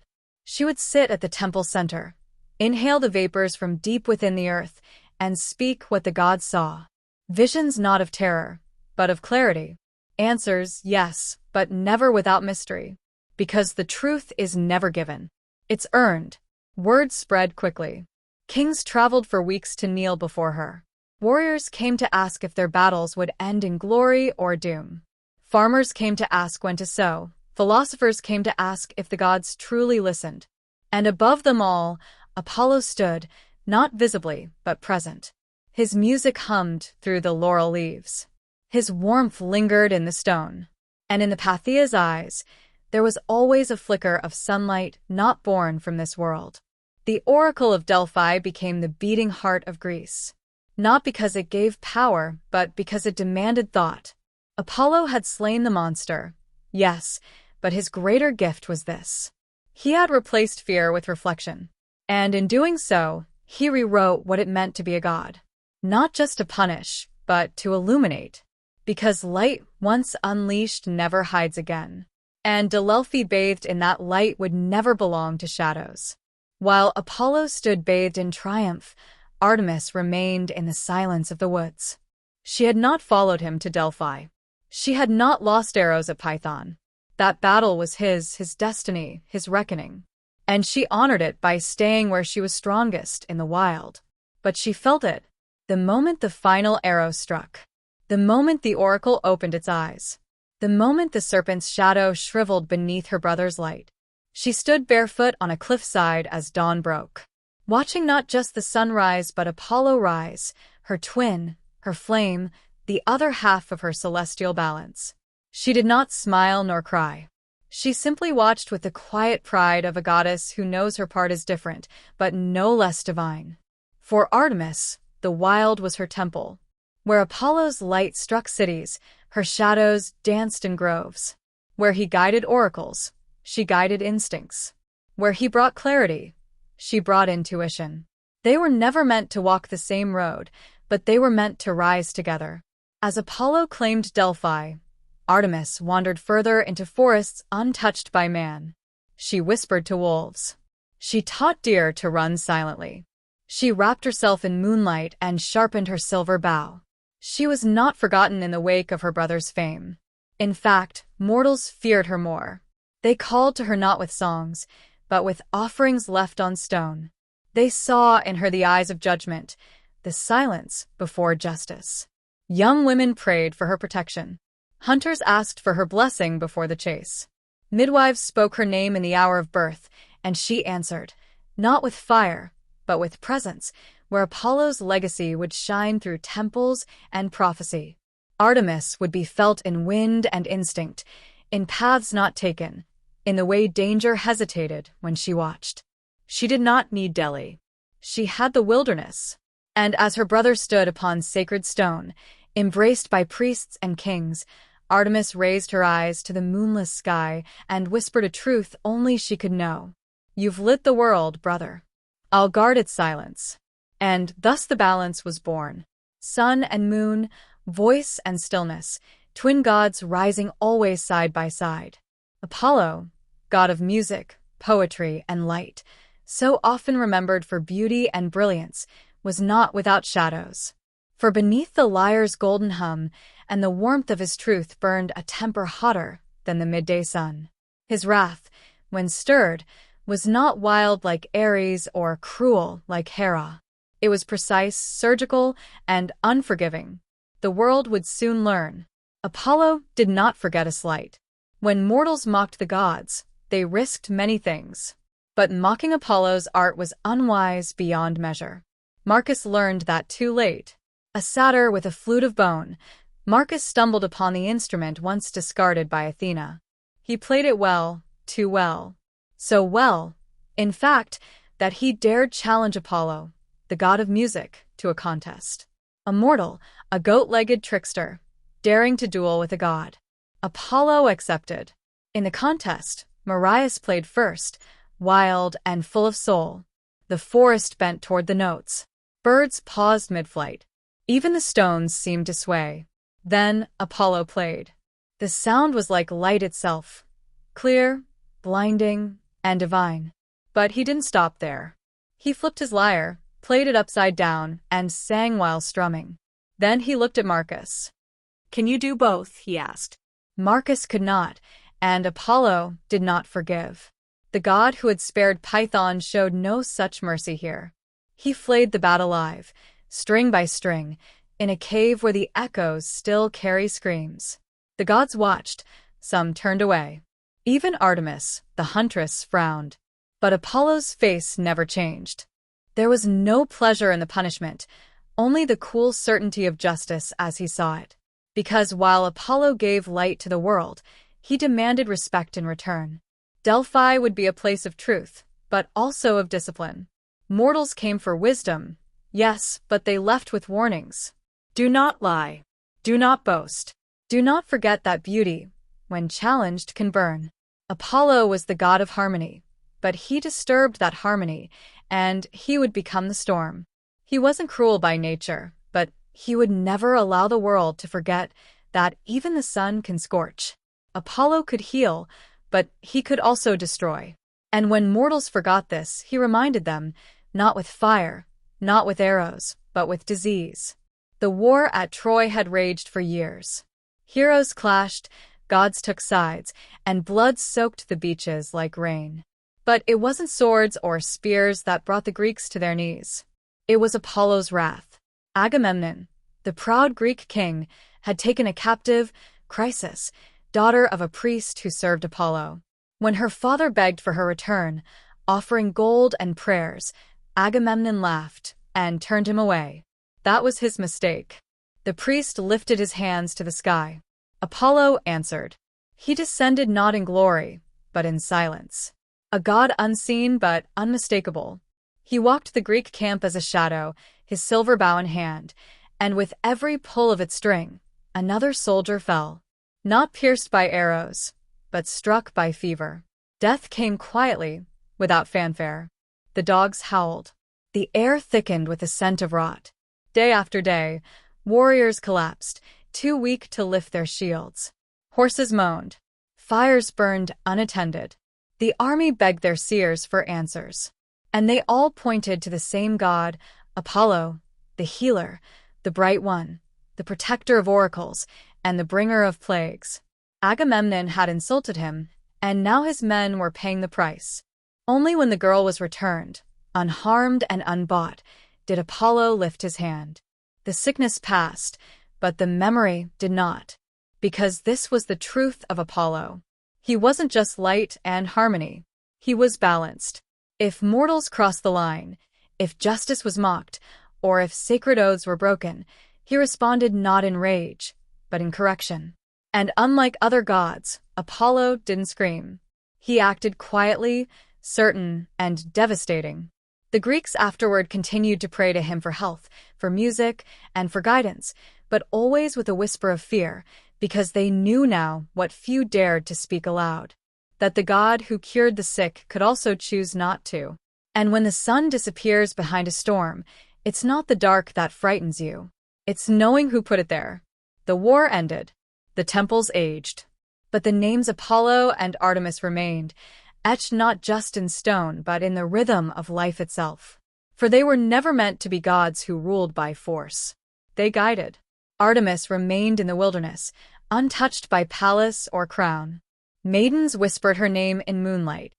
She would sit at the temple center, inhale the vapors from deep within the earth, and speak what the gods saw. Visions not of terror, but of clarity. Answers, yes, but never without mystery. Because the truth is never given. It's earned. Word spread quickly. Kings traveled for weeks to kneel before her. Warriors came to ask if their battles would end in glory or doom. Farmers came to ask when to sow. Philosophers came to ask if the gods truly listened. And above them all, Apollo stood, not visibly, but present. His music hummed through the laurel leaves. His warmth lingered in the stone. And in the Pythia's eyes, there was always a flicker of sunlight not born from this world. The oracle of Delphi became the beating heart of Greece. Not because it gave power, but because it demanded thought. Apollo had slain the monster. Yes, but his greater gift was this. He had replaced fear with reflection. And in doing so, he rewrote what it meant to be a god. Not just to punish, but to illuminate. Because light, once unleashed, never hides again. And Delphi bathed in that light would never belong to shadows. While Apollo stood bathed in triumph, Artemis remained in the silence of the woods. She had not followed him to Delphi. She had not lost arrows at Python. That battle was his destiny, his reckoning. And she honored it by staying where she was strongest, in the wild. But she felt it, the moment the final arrow struck. The moment the oracle opened its eyes. The moment the serpent's shadow shriveled beneath her brother's light. She stood barefoot on a cliffside as dawn broke, watching not just the sunrise but Apollo rise, her twin, her flame, the other half of her celestial balance. She did not smile nor cry. She simply watched with the quiet pride of a goddess who knows her part is different, but no less divine. For Artemis, the wild was her temple. Where Apollo's light struck cities, her shadows danced in groves. Where he guided oracles, she guided instincts. Where he brought clarity, she brought intuition. They were never meant to walk the same road, but they were meant to rise together. As Apollo claimed Delphi, Artemis wandered further into forests untouched by man. She whispered to wolves. She taught deer to run silently. She wrapped herself in moonlight and sharpened her silver bow. She was not forgotten in the wake of her brother's fame. In fact, mortals feared her more. They called to her not with songs, but with offerings left on stone. They saw in her the eyes of judgment, the silence before justice. Young women prayed for her protection. Hunters asked for her blessing before the chase. Midwives spoke her name in the hour of birth, and she answered, not with fire, but with presence, where Apollo's legacy would shine through temples and prophecy. Artemis would be felt in wind and instinct, in paths not taken, in the way danger hesitated when she watched. She did not need Delhi. She had the wilderness. And as her brother stood upon sacred stone, embraced by priests and kings, Artemis raised her eyes to the moonless sky and whispered a truth only she could know. "You've lit the world, brother. I'll guard its silence." And thus the balance was born. Sun and moon, voice and stillness, twin gods rising always side by side. Apollo, god of music, poetry, and light, so often remembered for beauty and brilliance, was not without shadows. For beneath the lyre's golden hum and the warmth of his truth burned a temper hotter than the midday sun. His wrath, when stirred, was not wild like Ares or cruel like Hera. It was precise, surgical, and unforgiving. The world would soon learn. Apollo did not forget a slight. When mortals mocked the gods, they risked many things. But mocking Apollo's art was unwise beyond measure. Marcus learned that too late. A satyr with a flute of bone, Marcus stumbled upon the instrument once discarded by Athena. He played it well, too well. So well, in fact, that he dared challenge Apollo, the god of music, to a contest. A mortal, a goat-legged trickster, daring to duel with a god. Apollo accepted. In the contest, Marius played first, wild and full of soul. The forest bent toward the notes. Birds paused mid-flight. Even the stones seemed to sway. Then Apollo played. The sound was like light itself, clear, blinding, and divine. But he didn't stop there. He flipped his lyre, played it upside down, and sang while strumming. Then he looked at Marcus. "Can you do both?" he asked. Marcus could not, and Apollo did not forgive. The god who had spared Python showed no such mercy here. He flayed the bat alive, string by string, in a cave where the echoes still carry screams. The gods watched, some turned away. Even Artemis, the huntress, frowned. But Apollo's face never changed. There was no pleasure in the punishment, only the cool certainty of justice as he saw it. Because while Apollo gave light to the world, he demanded respect in return. Delphi would be a place of truth, but also of discipline. Mortals came for wisdom, yes, but they left with warnings. Do not lie. Do not boast. Do not forget that beauty, when challenged, can burn. Apollo was the god of harmony, but he disturbed that harmony, and he would become the storm. He wasn't cruel by nature, but he would never allow the world to forget that even the sun can scorch. Apollo could heal, but he could also destroy. And when mortals forgot this, he reminded them, not with fire, not with arrows, but with disease. The war at Troy had raged for years. Heroes clashed, gods took sides, and blood soaked the beaches like rain. But it wasn't swords or spears that brought the Greeks to their knees. It was Apollo's wrath. Agamemnon, the proud Greek king, had taken a captive, Chrysis, daughter of a priest who served Apollo. When her father begged for her return, offering gold and prayers, Agamemnon laughed and turned him away. That was his mistake. The priest lifted his hands to the sky. Apollo answered. He descended not in glory, but in silence. A god unseen but unmistakable. He walked the Greek camp as a shadow, his silver bow in hand, and with every pull of its string, another soldier fell. Not pierced by arrows, but struck by fever. Death came quietly, without fanfare. The dogs howled. The air thickened with the scent of rot. Day after day, warriors collapsed, too weak to lift their shields. Horses moaned. Fires burned unattended. The army begged their seers for answers. And they all pointed to the same god, Apollo, the healer, the bright one, the protector of oracles, and the bringer of plagues. Agamemnon had insulted him, and now his men were paying the price. Only when the girl was returned, unharmed and unbought, did Apollo lift his hand. The sickness passed, but the memory did not. Because this was the truth of Apollo. He wasn't just light and harmony. He was balanced. If mortals crossed the line, If justice was mocked, or if sacred oaths were broken, he responded not in rage, but in correction. And unlike other gods, Apollo didn't scream. He acted quietly, certain, and devastating. The Greeks afterward continued to pray to him for health, for music, and for guidance, but always with a whisper of fear, because they knew now what few dared to speak aloud: that the god who cured the sick could also choose not to. And when the sun disappears behind a storm, it's not the dark that frightens you. It's knowing who put it there. The war ended. The temples aged. But the names Apollo and Artemis remained, etched not just in stone but in the rhythm of life itself. For they were never meant to be gods who ruled by force. They guided. Artemis remained in the wilderness, untouched by palace or crown. Maidens whispered her name in moonlight.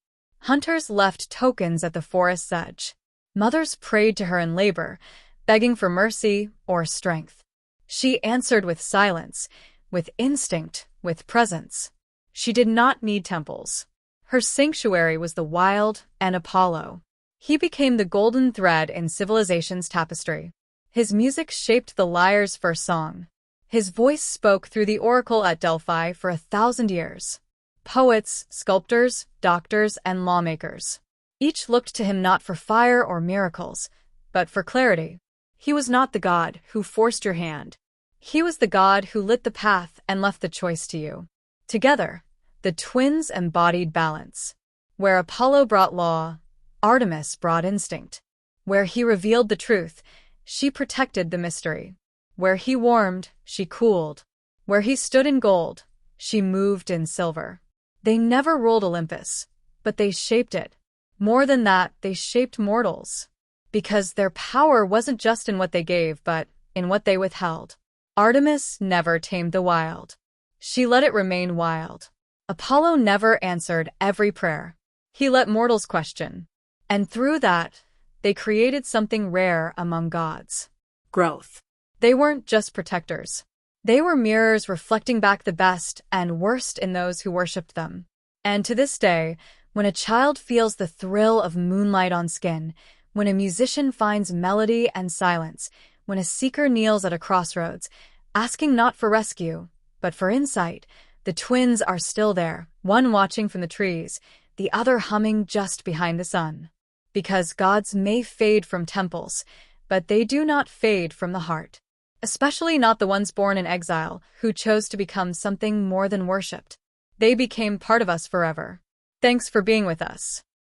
Hunters left tokens at the forest's edge. Mothers prayed to her in labor, begging for mercy or strength. She answered with silence, with instinct, with presence. She did not need temples. Her sanctuary was the wild and Apollo. He became the golden thread in civilization's tapestry. His music shaped the lyre's first song. His voice spoke through the oracle at Delphi for 1,000 years. Poets, sculptors, doctors, and lawmakers. Each looked to him not for fire or miracles, but for clarity. He was not the god who forced your hand. He was the god who lit the path and left the choice to you. Together, the twins embodied balance. Where Apollo brought law, Artemis brought instinct. Where he revealed the truth, she protected the mystery. Where he warmed, she cooled. Where he stood in gold, she moved in silver. They never ruled Olympus, but they shaped it. More than that, they shaped mortals. Because their power wasn't just in what they gave, but in what they withheld. Artemis never tamed the wild. She let it remain wild. Apollo never answered every prayer. He let mortals question. And through that, they created something rare among gods. Growth. They weren't just protectors. They were mirrors reflecting back the best and worst in those who worshipped them. And to this day, when a child feels the thrill of moonlight on skin, when a musician finds melody and silence, when a seeker kneels at a crossroads, asking not for rescue, but for insight, the twins are still there, one watching from the trees, the other humming just behind the sun. Because gods may fade from temples, but they do not fade from the heart. Especially not the ones born in exile, who chose to become something more than worshipped. They became part of us forever. Thanks for being with us.